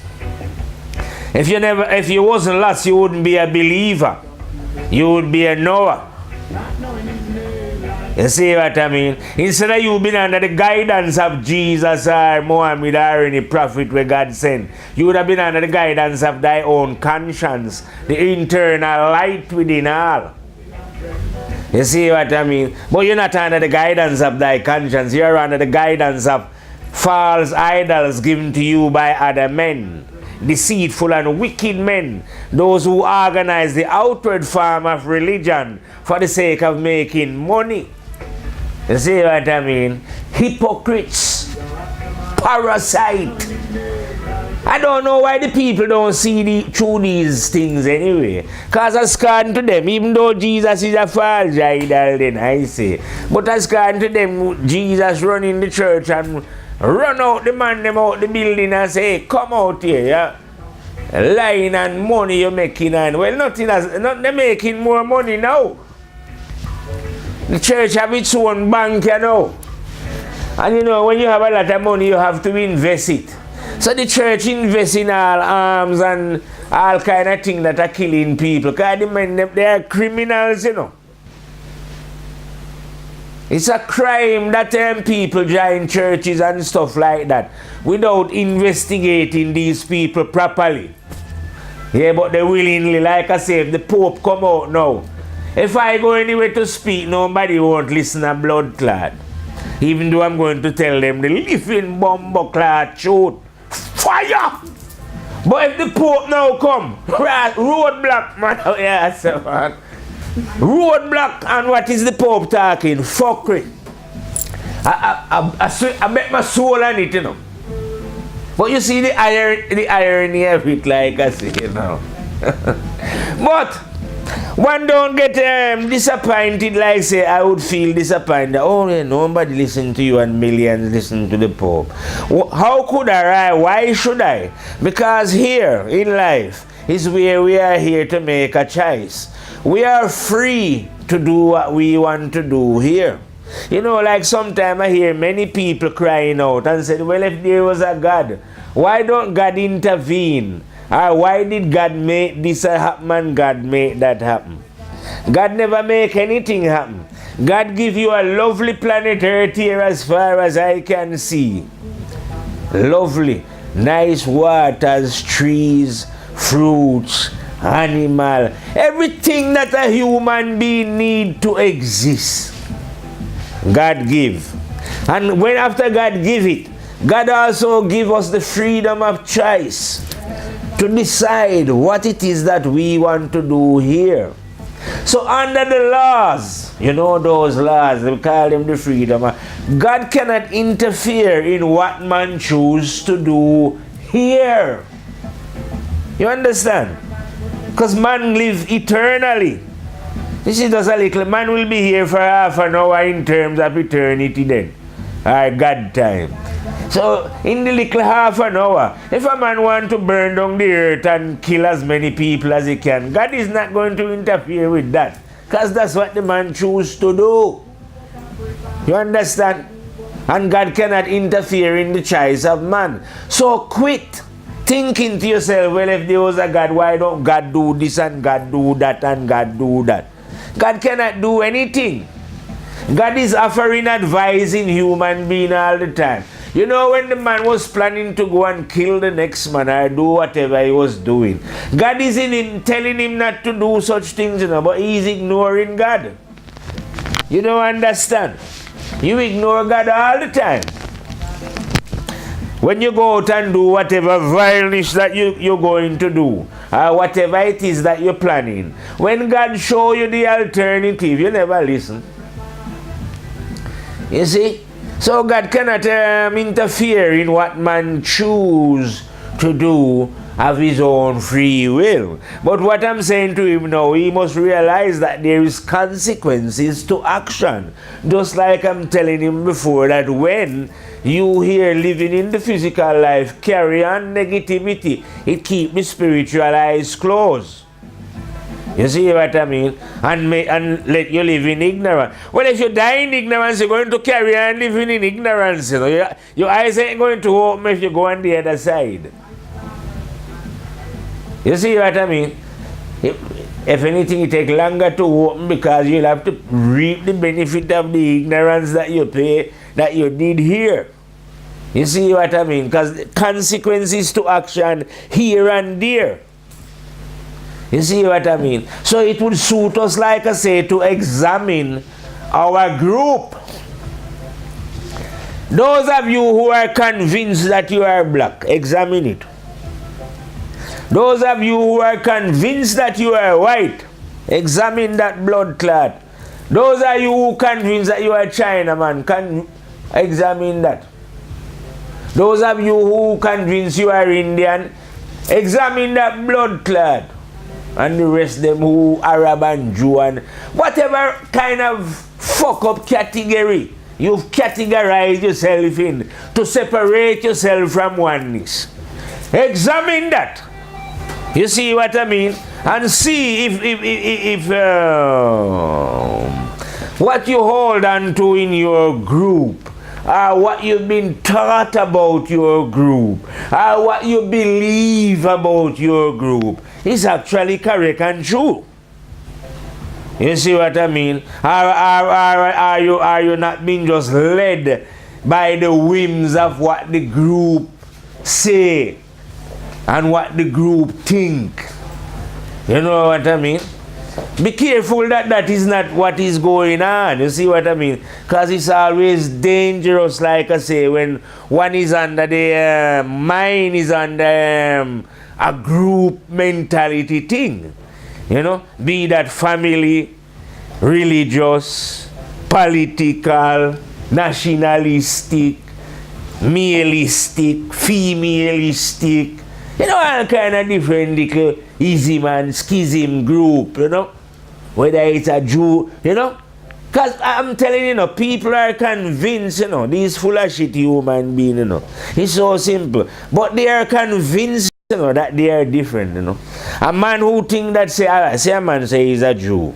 [SPEAKER 1] If you wasn't lost, you wouldn't be a believer. You would be a knower. You see what I mean? Instead of you being under the guidance of Jesus or Muhammad or any prophet where God sent, you would have been under the guidance of thy own conscience, the internal light within all. You see what I mean? But you're not under the guidance of thy conscience. You're under the guidance of false idols given to you by other men, deceitful and wicked men, those who organize the outward form of religion for the sake of making money. You see what I mean? Hypocrites, parasite. I don't know why the people don't see through these things anyway. Because according to them, even though Jesus is a false idol, then I say, but according to them, Jesus run in the church and run out the man them out the building and say, hey, come out here, yeah? Lying and money you're making, and well, they're making more money now. The church have its own bank, you know. And you know, when you have a lot of money, you have to invest it. So the church invests in all arms and all kind of things that are killing people. Because the men, they are criminals, you know. It's a crime that people join churches and stuff like that without investigating these people properly. Yeah, but they willingly, like I said, if the Pope come out now, if I go anywhere to speak, nobody won't listen to blood clot. Even though I'm going to tell them the living bomb clot truth. Fire! But if the Pope now come, right, roadblock, man, yes, man. Roadblock, and what is the Pope talking? Fuckery. I bet my soul on it, you know. But you see the irony of it, like I say, you know. But one don't get disappointed, like say I would feel disappointed. Oh, yeah, nobody listen to you and millions listen to the Pope. How could I? Why should I? Because here in life is where we are here to make a choice. We are free to do what we want to do here. You know, like sometimes I hear many people crying out and say, well, if there was a God, why don't God intervene? Or why did God make this happen and God make that happen? God never make anything happen. God give you a lovely planet Earth here as far as I can see. Lovely, nice waters, trees, fruits, animal, everything that a human being need to exist. God give. And when after God give it, God also give us the freedom of choice to decide what it is that we want to do here. So under the laws, you know those laws, they call them the freedom. God cannot interfere in what man chooses to do here. You understand? Because man lives eternally. You see, just a little man will be here for half an hour in terms of eternity then. Or God time. So, in the little half an hour, if a man wants to burn down the earth and kill as many people as he can, God is not going to interfere with that. Because that's what the man chooses to do. You understand? And God cannot interfere in the choice of man. So quit thinking to yourself, well, if there was a God, why don't God do this and God do that and God do that? God cannot do anything. God is offering advice in human being all the time. You know, when the man was planning to go and kill the next man or do whatever he was doing, God isn't telling him not to do such things, you know, but he's ignoring God. You don't understand? You ignore God all the time. When you go out and do whatever vileness that you're going to do, or whatever it is that you're planning, when God show you the alternative, you never listen. You see? So God cannot interfere in what man choose to do of his own free will. But what I'm saying to him now, he must realize that there is consequences to action. Just like I'm telling him before, that when you here living in the physical life carry on negativity, it keep the spiritual eyes closed. You see what I mean? And let you live in ignorance. Well, if you die in ignorance, you're going to carry on living in ignorance. You know? Your eyes ain't going to open if you go on the other side. You see what I mean? If anything, it take longer to open because you'll have to reap the benefit of the ignorance that you pay, that you did here. You see what I mean? Because consequences to action here and there. You see what I mean? So it would suit us, like I say, to examine our group. Those of you who are convinced that you are black, examine it. Those of you who are convinced that you are white, examine that blood clot. Those of you who are convinced that you are Chinaman, examine that. Those of you who are convinced you are Indian, examine that blood clot. And the rest of them who Arab and Jew and whatever kind of fuck up category you've categorized yourself in to separate yourself from oneness. Examine that. You see what I mean? And see if what you hold on to in your group, what you've been taught about your group, what you believe about your group is actually correct and true. You see what I mean? Are you not being just led by the whims of what the group say and what the group think? You know what I mean? Be careful that that is not what is going on. You see what I mean? Because it's always dangerous, like I say, when one is under the mind is under a group mentality thing. You know, be that family, religious, political, nationalistic, maleistic, femaleiistic, you know, all kind of different little easy man, schism group, you know, whether it's a Jew, you know, because I'm telling you, know, people are convinced, you know, these full of shit human beings, you know, it's so simple, but they are convinced, you know, that they are different, you know. A man who think that, say a man say he's a Jew,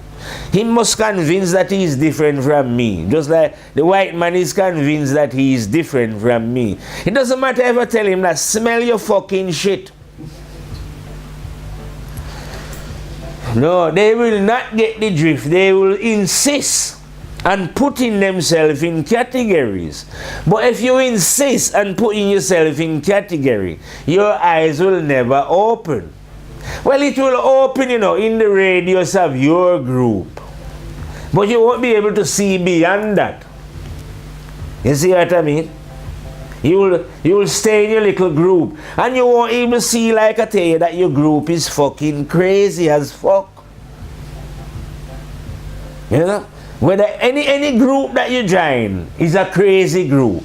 [SPEAKER 1] he must convince that he is different from me. Just like the white man is convinced that he is different from me. It doesn't matter if I tell him that, smell your fucking shit. No, they will not get the drift. They will insist on putting themselves in categories. But if you insist on putting yourself in category, your eyes will never open. Well, it will open, you know, in the radius of your group. But you won't be able to see beyond that. You see what I mean? You will stay in your little group. And you won't even see, like I tell you, that your group is fucking crazy as fuck. You know? Whether any group that you join is a crazy group.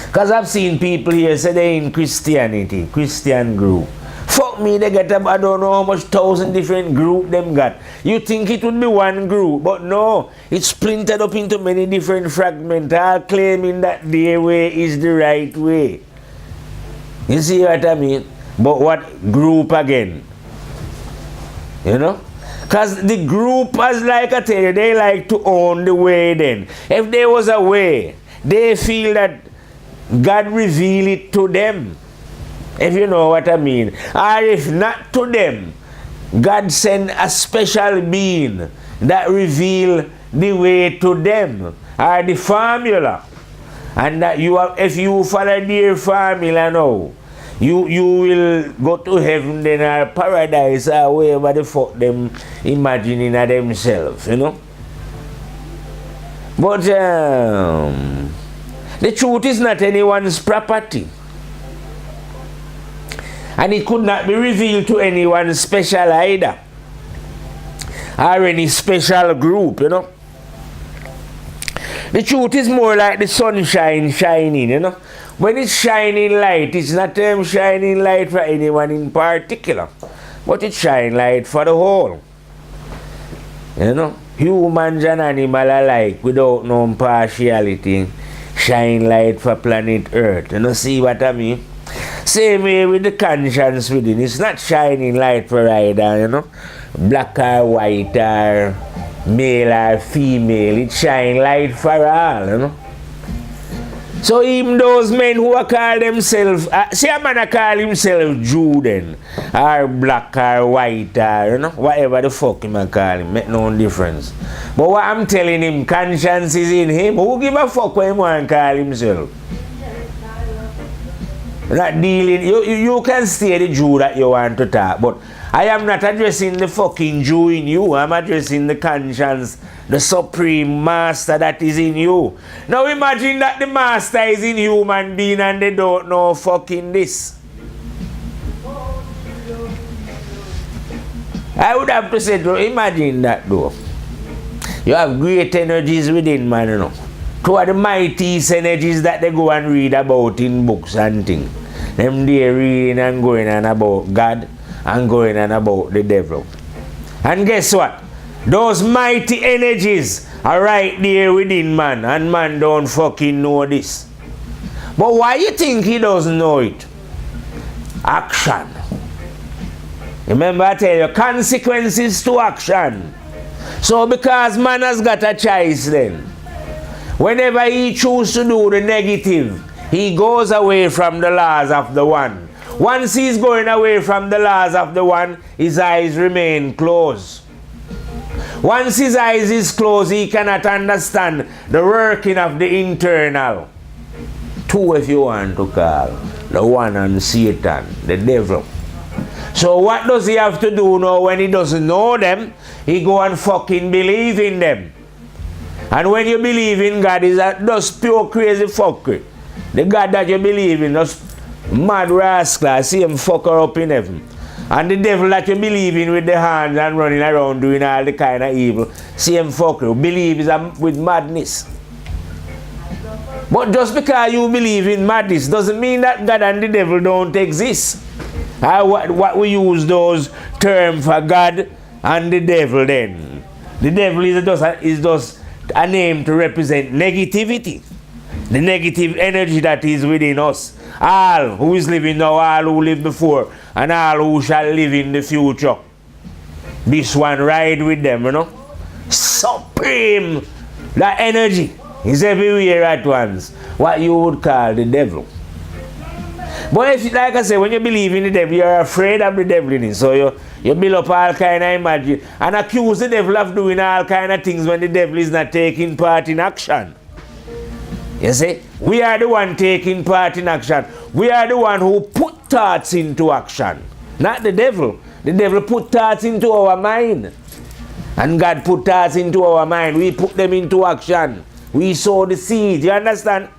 [SPEAKER 1] Because I've seen people here say they're in Christianity, Christian group. Fuck me, they get I don't know how much 1,000 different group them got. You think it would be one group, but no, it's splintered up into many different fragments, all claiming that their way is the right way. You see what I mean? But what group again? You know? Because the group, as like I tell you, they like to own the way then. If there was a way, they feel that God revealed it to them. If you know what I mean. Or if not to them, God sent a special being that reveal the way to them, or the formula, And that you have, if you follow their formula now, you will go to heaven then or paradise or wherever the fuck them imagining of themselves, you know. But the truth is not anyone's property. And it could not be revealed to anyone special either. Or any special group, you know. The truth is more like the sunshine shining, you know. When it's shining light, it's not shining light for anyone in particular, but it's shining light for the whole. You know, humans and animals alike, without no partiality, shine light for planet Earth. You know, see what I mean? Same way with the conscience within. It's not shining light for either, you know, black or white or male or female. It shine light for all, you know. So even those men who are call themselves, see a man call himself Jew then, or black or white or, you know, whatever the fuck him a call him, make no difference. But what I'm telling him, conscience is in him. Who give a fuck what him want to call himself? Not dealing, you can stay the Jew that you want to talk, but I am not addressing the fucking Jew in you. I'm addressing the conscience, the supreme master that is in you. Now imagine that the master is in human being and they don't know fucking this. I would have to say, imagine that though. You have great energies within man, you know. Two of the mightiest energies that they go and read about in books and things. Them they reading and going on about God and going on about the devil. And guess what? Those mighty energies are right there within man, and man don't fucking know this. But why you think he doesn't know it? Action. Remember I tell you, consequences to action. So because man has got a choice then, whenever he chooses to do the negative, he goes away from the laws of the one. Once he's going away from the laws of the one, his eyes remain closed. Once his eyes is closed, he cannot understand the working of the internal. Two, if you want to call, the one and Satan, the devil. So what does he have to do now when he doesn't know them? He go and fucking believe in them. And when you believe in God, is that just pure crazy fuckery. The God that you believe in, just mad rascal, see him fucker up in heaven. And the devil that you believe in with the hands and running around doing all the kind of evil, see him fucker. Believe is with madness. But just because you believe in madness doesn't mean that God and the devil don't exist. What we use those terms for God and the devil then. The devil is just a name to represent negativity. The negative energy that is within us. All who is living now, all who lived before, and all who shall live in the future. This one ride with them, you know. Supreme. That energy is everywhere at once. What you would call the devil. But if, like I say, when you believe in the devil, you're afraid of the devil in it. So you build up all kind of imagine and accuse the devil of doing all kind of things when the devil is not taking part in action. You see? We are the one taking part in action. We are the one who put thoughts into action. Not the devil. The devil put thoughts into our mind. And God put thoughts into our mind. We put them into action. We sow the seed. You understand?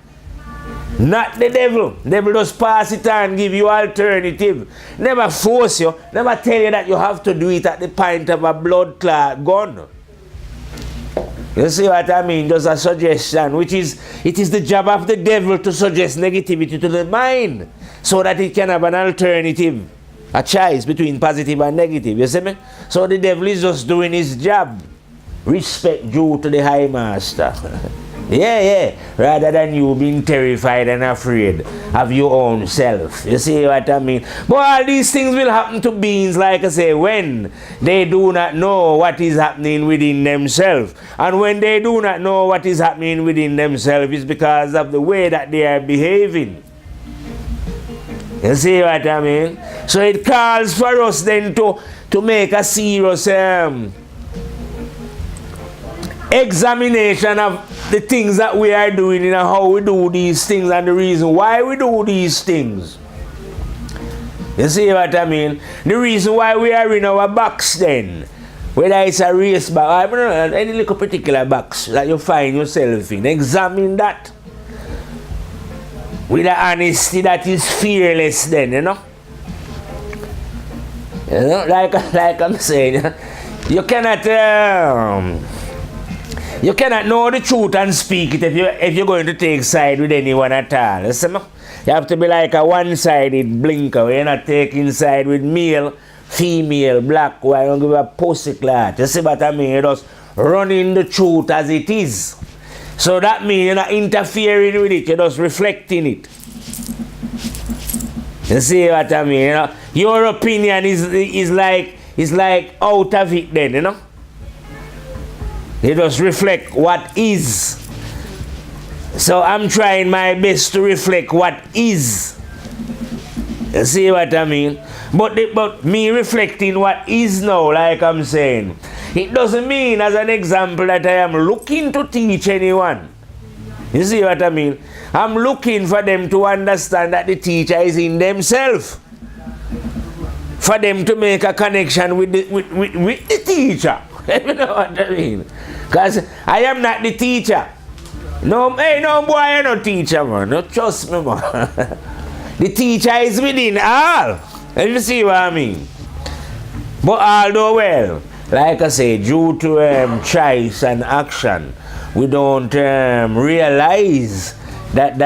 [SPEAKER 1] Not the devil. The devil just pass it on, give you alternative. Never force you. Never tell you that you have to do it at the point of a blood clot gun. You see what I mean? Just a suggestion, which is, it is the job of the devil to suggest negativity to the mind so that it can have an alternative, a choice between positive and negative. You see me? So the devil is just doing his job. Respect due to the high master. Yeah. Rather than you being terrified and afraid of your own self. You see what I mean? But all these things will happen to beings, like I say, when they do not know what is happening within themselves. And when they do not know what is happening within themselves, it's because of the way that they are behaving. You see what I mean? So it calls for us then to make a serious examination of the things that we are doing and how we do these things and the reason why we do these things. You see what I mean? The reason why we are in our box then, whether it's a race box, I don't know, any little particular box that you find yourself in, examine that with the honesty that is fearless then, you know? You know, like I'm saying, you cannot know the truth and speak it if you're going to take side with anyone at all. You see me? You have to be like a one-sided blinker. You're not taking side with male, female, black, white. You don't give a pussy clat. You see what I mean? You're just running the truth as it is. So that means you're not interfering with it. You're just reflecting it. You see what I mean? You know? Your opinion is like out of it then, you know? You just reflect what is. So I'm trying my best to reflect what is. You see what I mean? But me reflecting what is now, like I'm saying, it doesn't mean, as an example, that I am looking to teach anyone. You see what I mean? I'm looking for them to understand that the teacher is in themselves. For them to make a connection with the teacher. You know what I mean? Because I am not the teacher. No, hey, no boy, I'm not teacher, man. No, trust me, man. The teacher is within all. You see what I mean? But although, well, like I say, due to choice and action, we don't realize that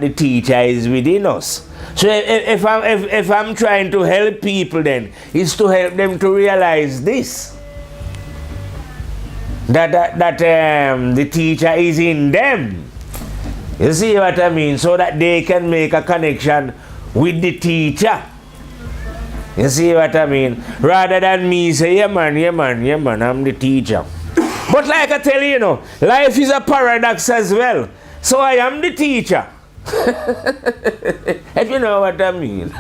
[SPEAKER 1] the teacher is within us. So if I'm trying to help people, then it's to help them to realize this. That the teacher is in them. You see what I mean? So that they can make a connection with the teacher. You see what I mean? Rather than me say, yeah man, I'm the teacher. But like I tell you, life is a paradox as well. So I am the teacher. If you know what I mean.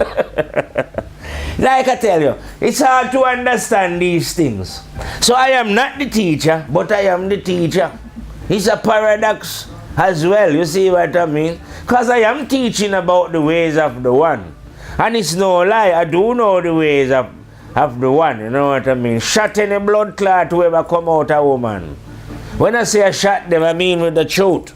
[SPEAKER 1] Like I tell you, it's hard to understand these things. So I am not the teacher, but I am the teacher. It's a paradox as well, you see what I mean? Because I am teaching about the ways of the one. And it's no lie, I do know the ways of the one, you know what I mean? Shot any blood clot whoever come out a woman. When I say I shot them, I mean with the truth.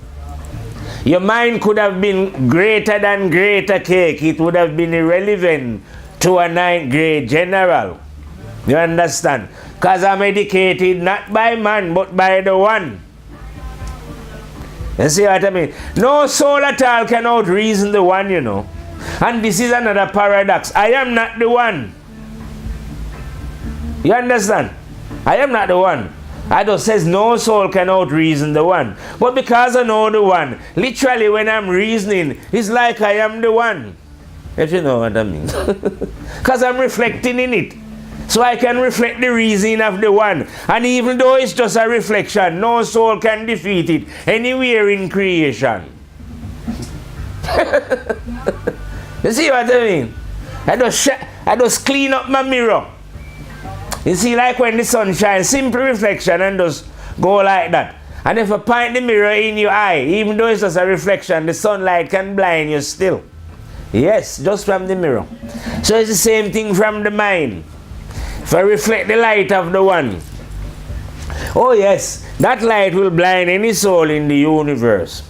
[SPEAKER 1] Your mind could have been greater than greater cake. It would have been irrelevant to a 9th grade general. You understand? Because I'm educated not by man, but by the one. You see what I mean? No soul at all can out-reason the one, you know. And this is another paradox. I am not the one. You understand? I am not the one. I just says no soul can out-reason the one. But because I know the one, literally when I'm reasoning, it's like I am the one. If you know what I mean. Because I'm reflecting in it. So I can reflect the reason of the one. And even though it's just a reflection, no soul can defeat it anywhere in creation. You see what I mean? I just clean up my mirror. You see, like when the sun shines, simple reflection and just go like that. And if I point the mirror in your eye, even though it's just a reflection, the sunlight can blind you still. Yes, just from the mirror. So it's the same thing from the mind. If I reflect the light of the one, oh yes, that light will blind any soul in the universe.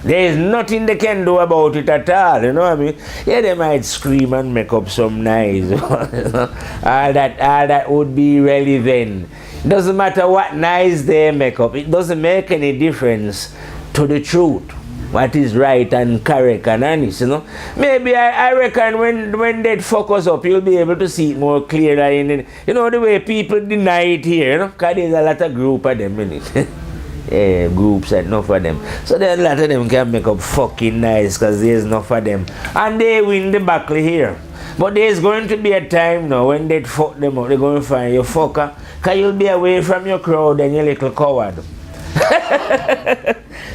[SPEAKER 1] There is nothing they can do about it at all, you know what I mean? Yeah, they might scream and make up some noise. all that would be irrelevant. It doesn't matter what noise they make up. It doesn't make any difference to the truth. What is right and correct and honest, you know? Maybe I reckon when they focus up, you'll be able to see it more clearly. You know, the way people deny it here, you know? Because there's a lot of group of them in it. Yeah, groups and enough of them. So then a lot of them can make up fucking nice because there's enough of them. And they win the battle here. But there's going to be a time now when they fuck them up. They're going to find you fucker. Because you'll be away from your crowd and you little coward.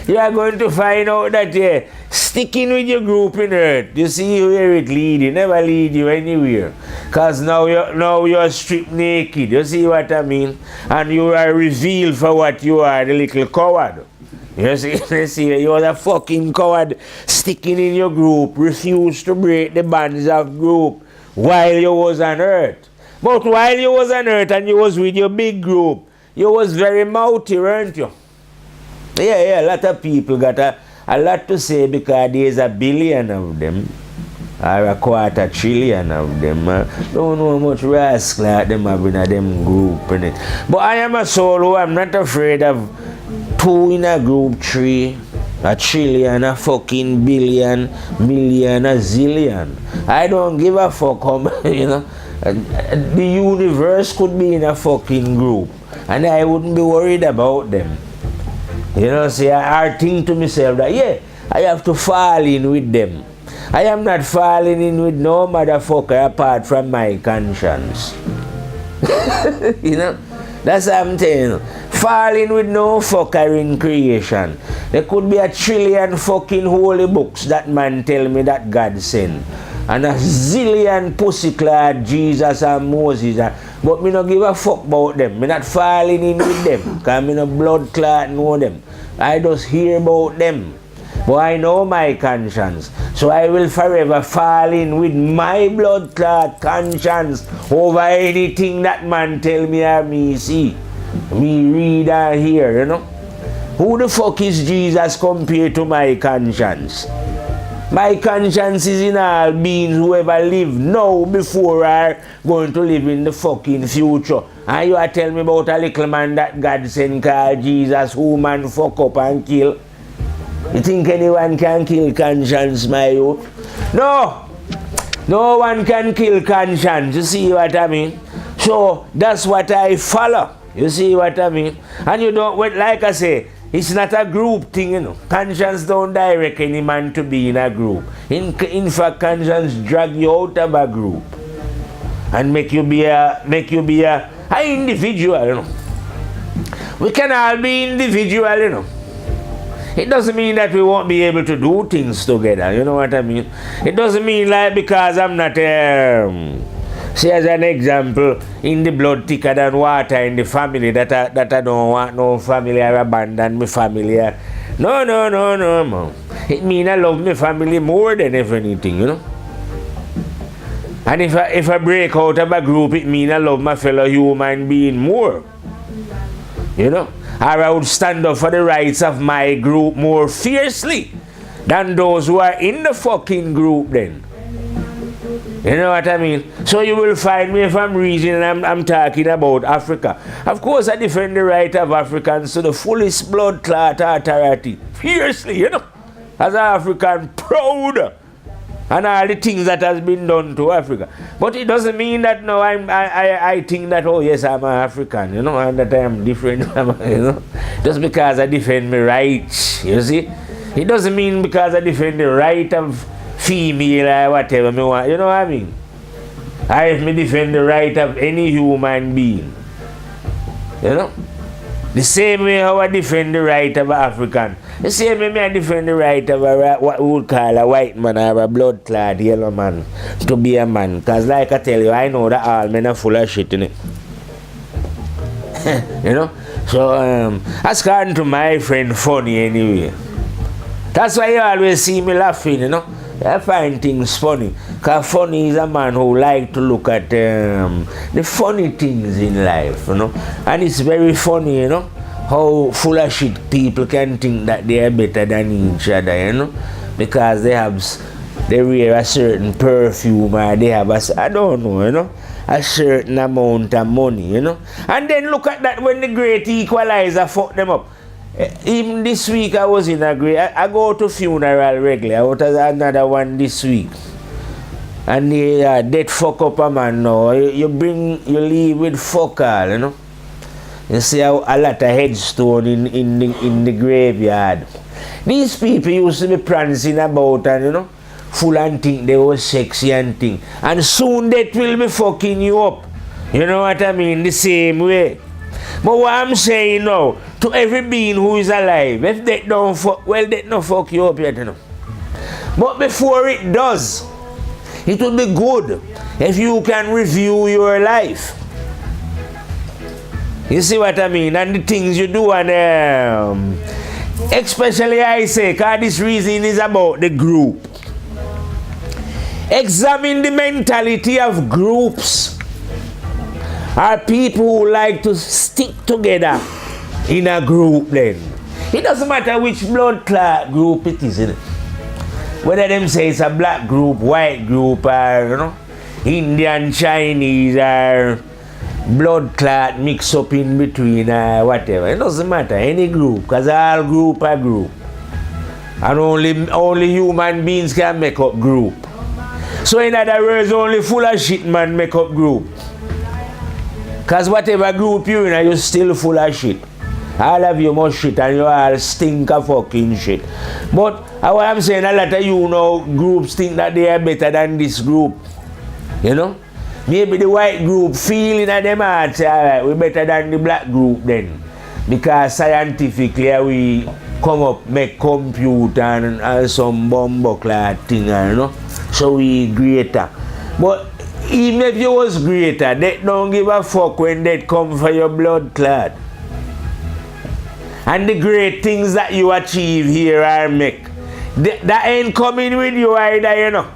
[SPEAKER 1] You are going to find out that you're sticking with your group in earth. You see where it lead you. Never lead you anywhere. Because now you're stripped naked. You see what I mean? And you are revealed for what you are, the little coward. You see, you was a fucking coward sticking in your group, refused to break the bonds of group while you was on earth. But while you was on earth and you was with your big group, you was very mouthy, weren't you? Yeah, a lot of people got a lot to say because there's a billion of them, or a quarter trillion of them. Don't know how much rascal like them have in a them group. Innit? But I am a soul who I'm not afraid of two in a group, three, a trillion, a fucking billion, million, a zillion. I don't give a fuck how, you know. The universe could be in a fucking group and I wouldn't be worried about them. You know, see, I think to myself that, yeah, I have to fall in with them. I am not falling in with no motherfucker apart from my conscience. You know, that's what I'm telling you. Falling with no fucker in creation. There could be a trillion fucking holy books that man tell me that God sent. And a zillion pussyclad Jesus and Moses. But me not give a fuck about them. Me not falling in with them. Because me no blood clot know them. I just hear about them. But I know my conscience. So I will forever fall in with my blood clot conscience over anything that man tell me or me see. Me read or hear, you know. Who the fuck is Jesus compared to my conscience? My conscience is in all beings who ever live now before are going to live in the fucking future. And you are telling me about a little man that God sent called Jesus who man fuck up and kill. You think anyone can kill conscience, my youth? No! No one can kill conscience, you see what I mean? So that's what I follow. You see what I mean? And you don't, like I say, it's not a group thing, you know. Conscience don't direct any man to be in a group. In fact, conscience drag you out of a group and make you be a individual, you know. We can all be individual, you know. It doesn't mean that we won't be able to do things together, you know what I mean? It doesn't mean like because I'm not say as an example, in the blood thicker than water in the family that I don't want no family or abandon my family. No, man. It means I love my family more than anything, you know. And if I break out of a group, it means I love my fellow human being more. You know. Or I would stand up for the rights of my group more fiercely than those who are in the fucking group then. You know what I mean? So you will find me if I'm reasoning, I'm talking about Africa. Of course, I defend the right of Africans to the fullest blood clot authority. Fiercely, you know. As an African, proud. And all the things that has been done to Africa. But it doesn't mean that no, I think that, oh yes, I'm an African, you know, and that I am different, you know. Just because I defend my rights, you see. It doesn't mean because I defend the right of female or whatever me want, you know what I mean? I if me defend the right of any human being, you know. The same way how I defend the right of an African. The same way I defend the right of what we would call a white man or a blood clad yellow man to be a man. Because like I tell you, I know that all men are full of shit, innit? You know? So, that's according to my friend Funny anyway. That's why you always see me laughing, you know? I find things funny. Because Funny is a man who like to look at the funny things in life, you know? And it's very funny, you know? How full of shit people can think that they are better than each other, you know, because they wear a certain perfume or they have I don't know, you know, a certain amount of money, you know. And then look at that when the great equalizer fuck them up. Even this week I was in a great, I go to funeral regularly. I was another one this week. And they dead fuck up a man now. You leave with fuck all, you know. You see a lot of headstone in the graveyard. These people used to be prancing about and, you know, full and think they were sexy and thing. And soon that will be fucking you up. You know what I mean? The same way. But what I'm saying now, to every being who is alive, if they don't fuck, well, they don't fuck you up yet, you know. But before it does, it would be good if you can review your life. You see what I mean? And the things you do and Especially I say, because this reason is about the group. Examine the mentality of groups. Are people who like to stick together in a group then. It doesn't matter which blood clot group it is, innit? Whether them say it's a black group, white group, or you know, Indian, Chinese, or blood clot mix up in between, or whatever. It doesn't matter, any group, because all group are group. And only human beings can make up group. So in other words, only full of shit man make up group. Because whatever group you're in, you're still full of shit. All of you must shit and you all stink of fucking shit. But what I'm saying, a lot of you know groups think that they are better than this group. You know? Maybe the white group feeling at them hearts, alright, we're better than the black group then. Because scientifically we come up, make computer and some bumbuckler thing, you know? So we greater. But even if you was greater, they don't give a fuck when they come for your blood clot. And the great things that you achieve here or make, that ain't coming with you either, you know.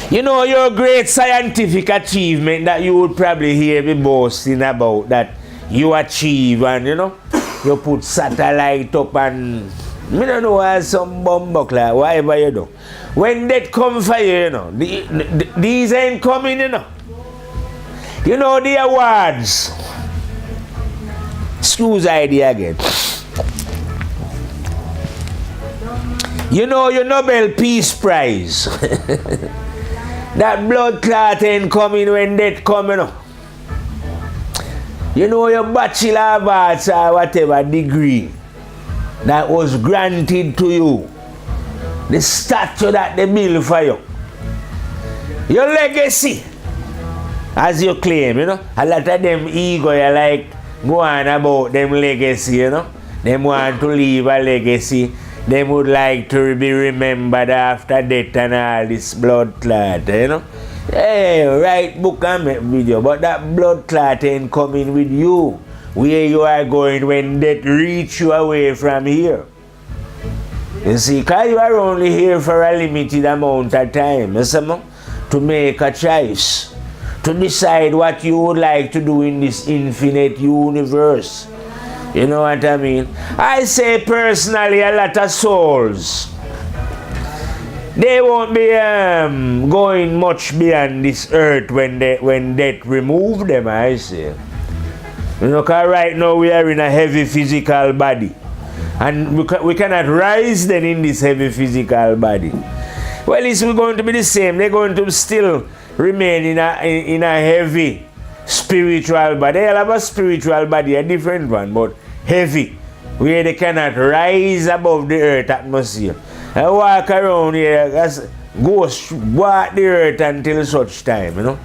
[SPEAKER 1] You know your great scientific achievement that you would probably hear me boasting about that you achieve, and you know, you put satellite up and I don't know, some bumbuckler, whatever you do. When that come for you, you know, these ain't coming, you know. You know the awards. Excuse idea again. You know your Nobel Peace Prize. That blood clot ain't coming when that coming up. You know your Bachelor of Arts or whatever degree that was granted to you. The statue that they build for you. Your legacy, as you claim, you know. A lot of them ego, you like, go on about them legacy, you know. Them want to leave a legacy. They would like to be remembered after death and all this blood clot, you know. Hey, write book and make video, but that blood clot ain't coming with you. Where you are going when death reach you away from here. You see, because you are only here for a limited amount of time, you see, to make a choice. To decide what you would like to do in this infinite universe. You know what I mean? I say personally, a lot of souls, they won't be going much beyond this earth when death remove them, I say. You know, because right now we are in a heavy physical body. And we cannot rise then in this heavy physical body. Well, it's going to be the same. They're going to still remain in a heavy spiritual body. They'll have a spiritual body, a different one, but heavy, where they cannot rise above the earth atmosphere. And walk around here as ghosts walk the earth until such time, you know,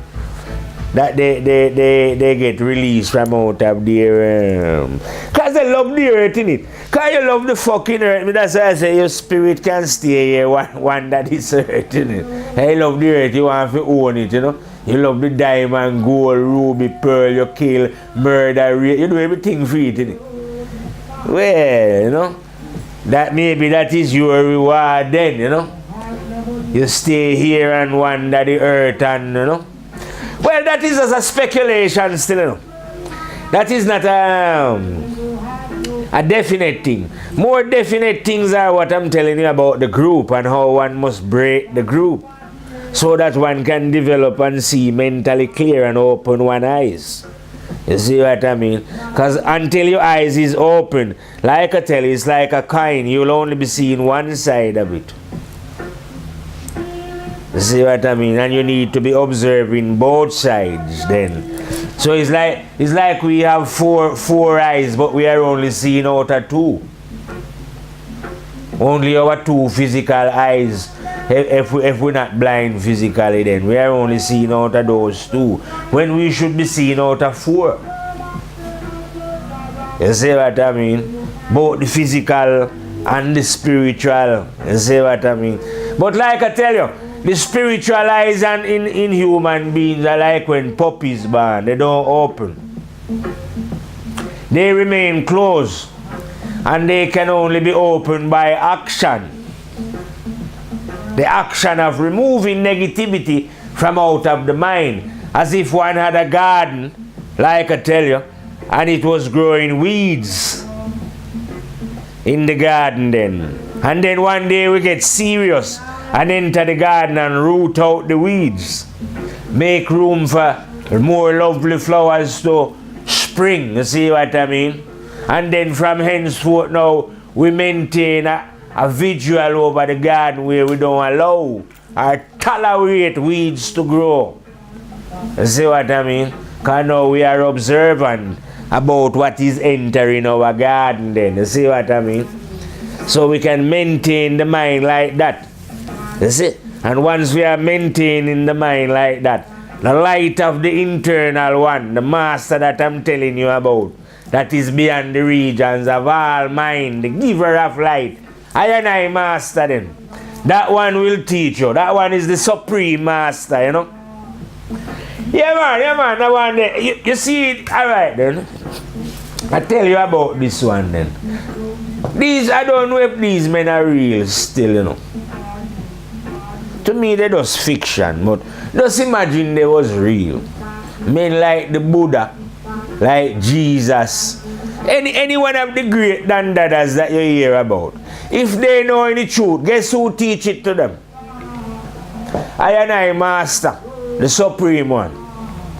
[SPEAKER 1] that they get released from out of their because they love the earth, innit? Because you love the fucking earth. That's why I say your spirit can stay here one that is earth, innit? I love the earth, you want to own it, you know. You love the diamond, gold, ruby, pearl, you kill, murder, rape, you do everything for it, innit? Well, you know, that maybe that is your reward then, you know. You stay here and wander the earth and, you know. Well, that is just a speculation still, you know. That is not a definite thing. More definite things are what I'm telling you about the group and how one must break the group so that one can develop and see mentally clear and open one's eyes. You see what I mean? Because until your eyes is open, like I tell you, it's like a coin. You'll only be seeing one side of it. You see what I mean? And you need to be observing both sides then. So it's like we have four eyes, but we are only seeing out of two. Only our two physical eyes. If we're not blind physically, then we are only seeing out of those two, when we should be seeing out of four. You see what I mean? Both the physical and the spiritual. You see what I mean? But like I tell you, the spiritual eyes and in human beings are like when puppies born. They don't open. They remain closed. and they can only be opened by action. The action of removing negativity from out of the mind. As if one had a garden, like I tell you, and it was growing weeds in the garden then. And then one day we get serious and enter the garden and root out the weeds. Make room for more lovely flowers to spring, you see what I mean? And then from henceforth now, we maintain a visual over the garden where we don't allow or tolerate weeds to grow. You see what I mean? Because now we are observant about what is entering our garden then. You see what I mean? So we can maintain the mind like that. You see? And once we are maintaining the mind like that, the light of the internal one, the master that I'm telling you about, that is beyond the regions of all mind, the giver of light, I master them. That one will teach you. That one is the supreme master, you know. Yeah man, that one there. You see it? Alright then. I tell you about this one then. These, I don't know if these men are real still, you know. To me, they're just fiction, but just imagine they was real. Men like the Buddha, like Jesus, any one of the great dandadas that you hear about. If they know any truth, guess who teach it to them? I master, the supreme one.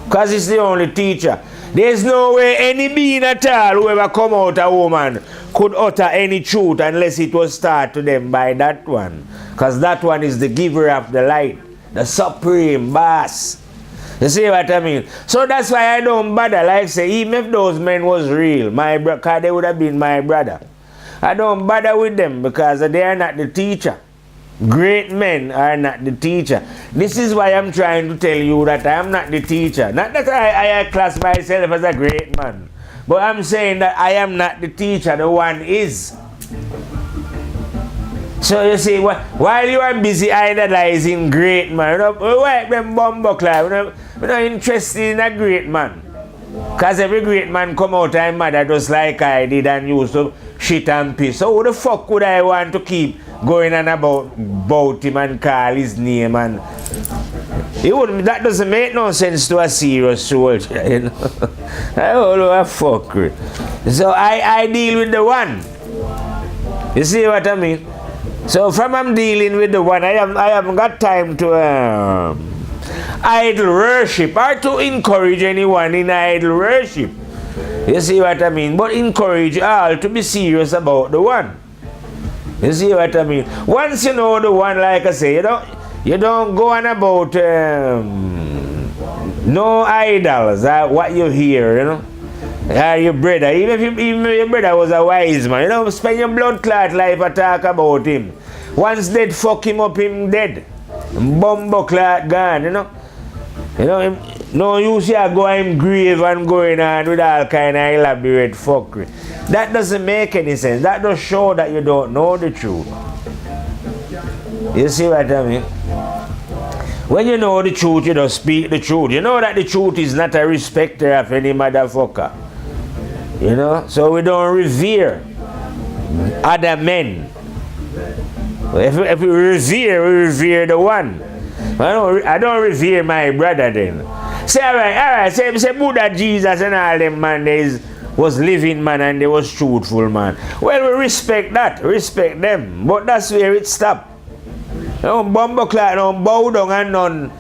[SPEAKER 1] Because it's the only teacher. There's no way any being at all who ever come out a woman could utter any truth unless it was taught to them by that one. Because that one is the giver of the light, the supreme boss. You see what I mean? So that's why I don't bother. Like say, even if those men was real, because they would have been my brother. I don't bother with them because they are not the teacher. Great men are not the teacher. This is why I'm trying to tell you that I am not the teacher. Not that I class myself as a great man. But I'm saying that I am not the teacher, the one is. So you see, while you are busy idolizing great man, we wipe them bumbuckler. We're not interested in a great man. Because every great man come out and mad just like I did and used to shit and piss. So who the fuck would I want to keep going on about him and call his name? And that doesn't make no sense to a serious soldier, you know. I don't know a fuck with. So I deal with the one. You see what I mean? So from I'm dealing with the one, I haven't got time to idol worship or to encourage anyone in idol worship. You see what I mean? But encourage all to be serious about the one. You see what I mean? Once you know the one, like I say, you don't go on about no idols, what you hear, you know. Your brother, even if your brother was a wise man, you know, spend your blood clot life and talk about him. Once dead, fuck him up, him dead. Bumbo clot gone, you know. You know, him, no use here go him grave and going on with all kind of elaborate fuckery. That doesn't make any sense. That does show that you don't know the truth. You see what I mean? When you know the truth, you don't speak the truth. You know that the truth is not a respecter of any motherfucker. You know? So we don't revere other men. If we revere the one. I don't revere my brother then. Say alright, say Buddha, Jesus and all them man was living man and they was truthful man. Well, we respect that, respect them. But that's where it stopped. No bumbleclad, no bow down and none.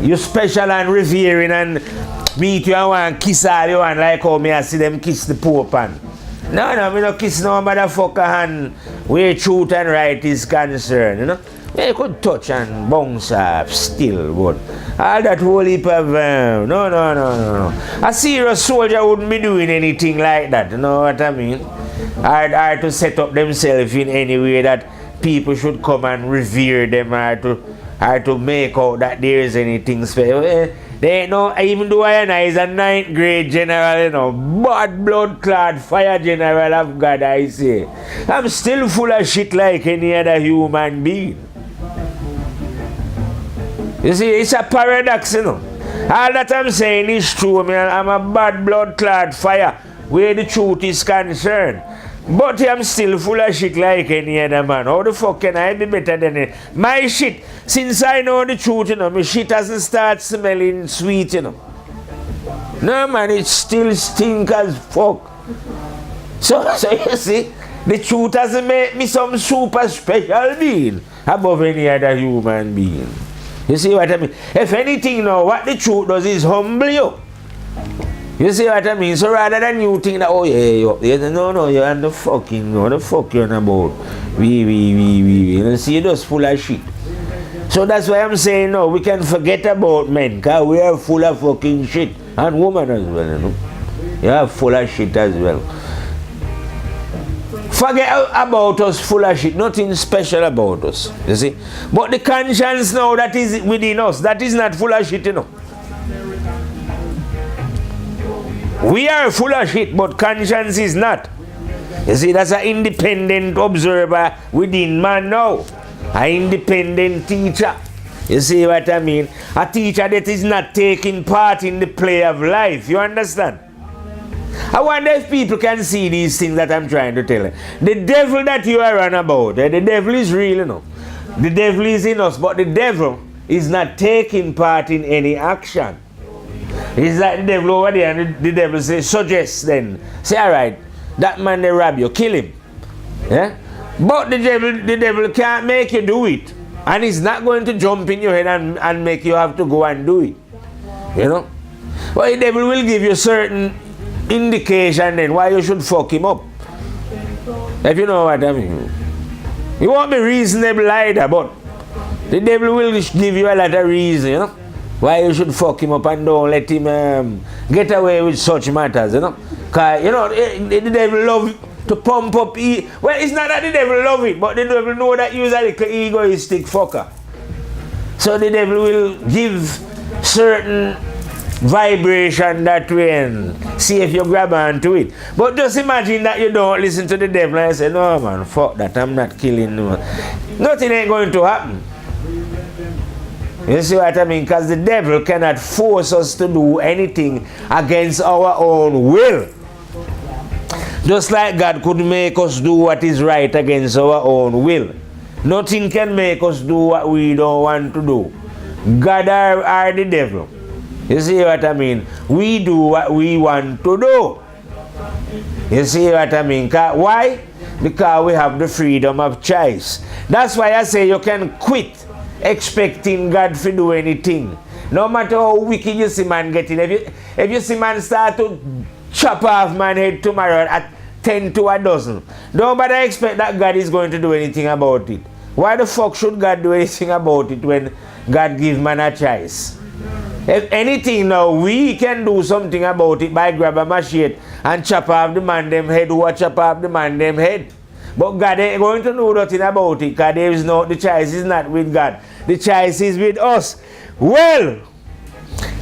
[SPEAKER 1] You special and revering and meet you and want kiss all you and like how me I see them kiss the Pope and. No, me no kiss no motherfucker hand where truth and right is concerned, you know. You could touch and bounce up still, but all that whole heap of no. A serious soldier wouldn't be doing anything like that, you know what I mean? Or to set up themselves in any way that people should come and revere them or to make out that there is anything special. They ain't no, even though I is a 9th grade general, you know, bad blood clot fire general of God, I say. I'm still full of shit like any other human being. You see, it's a paradox, you know. All that I'm saying is true, man. I'm a bad blood clot fire where the truth is concerned. But I'm still full of shit like any other man. How the fuck can I be better than it? My shit, since I know the truth, my shit hasn't started smelling sweet, No, man, it still stink as fuck. So you see, the truth hasn't made me some super special being above any other human being. You see what I mean? If anything now, what the truth does is humble you. You see what I mean? So rather than you think that, oh yeah, no, you're on the fucking, what the fuck you're on about? You see, you're just full of shit. So that's why I'm saying, no, we can forget about men, because we are full of fucking shit. And women as well, You are full of shit as well. Forget about us full of shit, nothing special about us, you see. But the conscience now that is within us, that is not full of shit, We are full of shit, but conscience is not. You see, that's an independent observer within man now. An independent teacher. You see what I mean? A teacher that is not taking part in the play of life. You understand? I wonder if people can see these things that I'm trying to tell you. The devil that you are on about, the devil is real, The devil is in us, but the devil is not taking part in any action. It's like the devil over there, and the devil says, suggest then. Say, all right, that man they rob you, kill him. Yeah? But the devil can't make you do it. And he's not going to jump in your head and make you have to go and do it. But the devil will give you certain indication then why you should fuck him up. If you know what I mean. You won't be reasonable either, but the devil will give you a lot of reason, why you should fuck him up and don't let him get away with such matters, Because, the devil loves to pump up. Well, it's not that the devil love it, but the devil know that you're a little egoistic fucker. So the devil will give certain vibration that way and see if you grab onto it. But just imagine that you don't listen to the devil and say, no man, fuck that, I'm not killing no man. Nothing ain't going to happen. You see what I mean? Because the devil cannot force us to do anything against our own will. Just like God could make us do what is right against our own will. Nothing can make us do what we don't want to do. God are the devil. You see what I mean? We do what we want to do. You see what I mean? Why? Because we have the freedom of choice. That's why I say you can quit expecting God to do anything. No matter how wicked you see man getting. If you see man start to chop off man head tomorrow at 10 to a dozen, nobody expect that God is going to do anything about it. Why the fuck should God do anything about it when God gives man a choice? If anything now, we can do something about it by grab a machete and chop off the man them head or chop off the man them head. But God ain't going to do nothing about it, because there is the choice is not with God. The choice is with us. Well,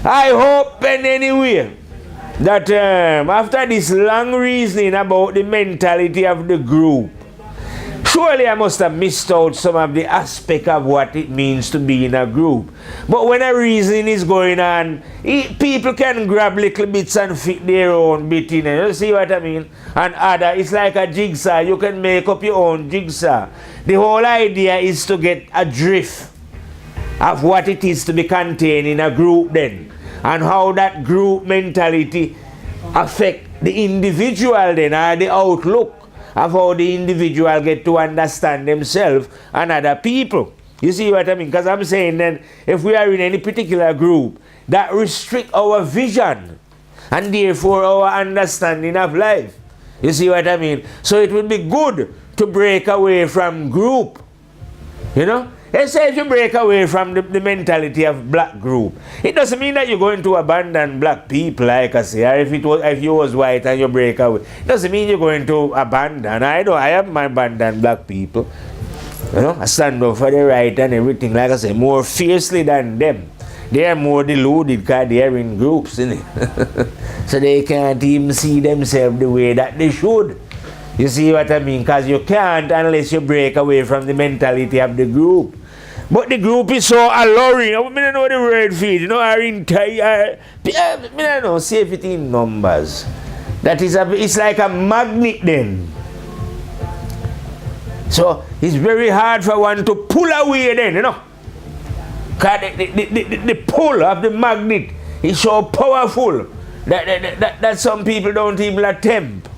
[SPEAKER 1] I hope in any way that after this long reasoning about the mentality of the group, surely I must have missed out some of the aspect of what it means to be in a group. But when a reasoning is going on, people can grab little bits and fit their own bit in it. You see what I mean? And other, it's like a jigsaw. You can make up your own jigsaw. The whole idea is to get a drift of what it is to be contained in a group then. And how that group mentality affect the individual then, or the outlook of how the individual get to understand themselves and other people. You see what I mean? Because I'm saying then, if we are in any particular group, that restrict our vision and therefore our understanding of life. You see what I mean? So it would be good to break away from group. Let's say if you break away from the mentality of black group, it doesn't mean that you're going to abandon black people, like I say, or if you was white and you break away. It doesn't mean you're going to abandon. I haven't abandoned black people. I stand up for the right and everything, like I say, more fiercely than them. They are more deluded because they are in groups, innit? So they can't even see themselves the way that they should. You see what I mean? Because you can't unless you break away from the mentality of the group. But the group is so alluring. I don't know the word for it. I don't know, see if it in numbers. That is it's like a magnet then. So it's very hard for one to pull away then, you know. Because the pull of the magnet is so powerful that some people don't even attempt.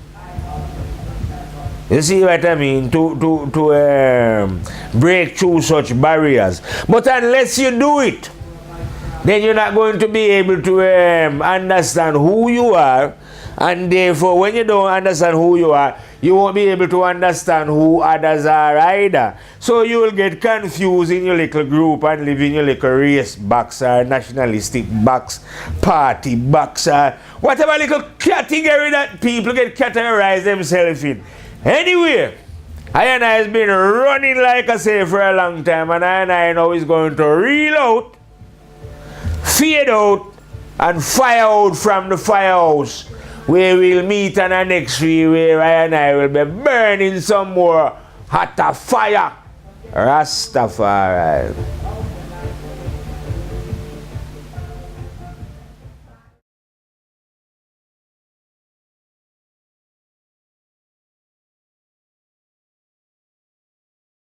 [SPEAKER 1] You see what I mean? To break through such barriers. But unless you do it, then you're not going to be able to understand who you are. And therefore, when you don't understand who you are, you won't be able to understand who others are either. So you will get confused in your little group and live in your little race box or nationalistic box, party box or whatever little category that people get categorized themselves in. Anyway, I has been running like I say for a long time, and I know is going to reel out, fade out, and fire out from the firehouse, where we'll meet on the next week, where I will be burning some more hotter fire. Rastafari.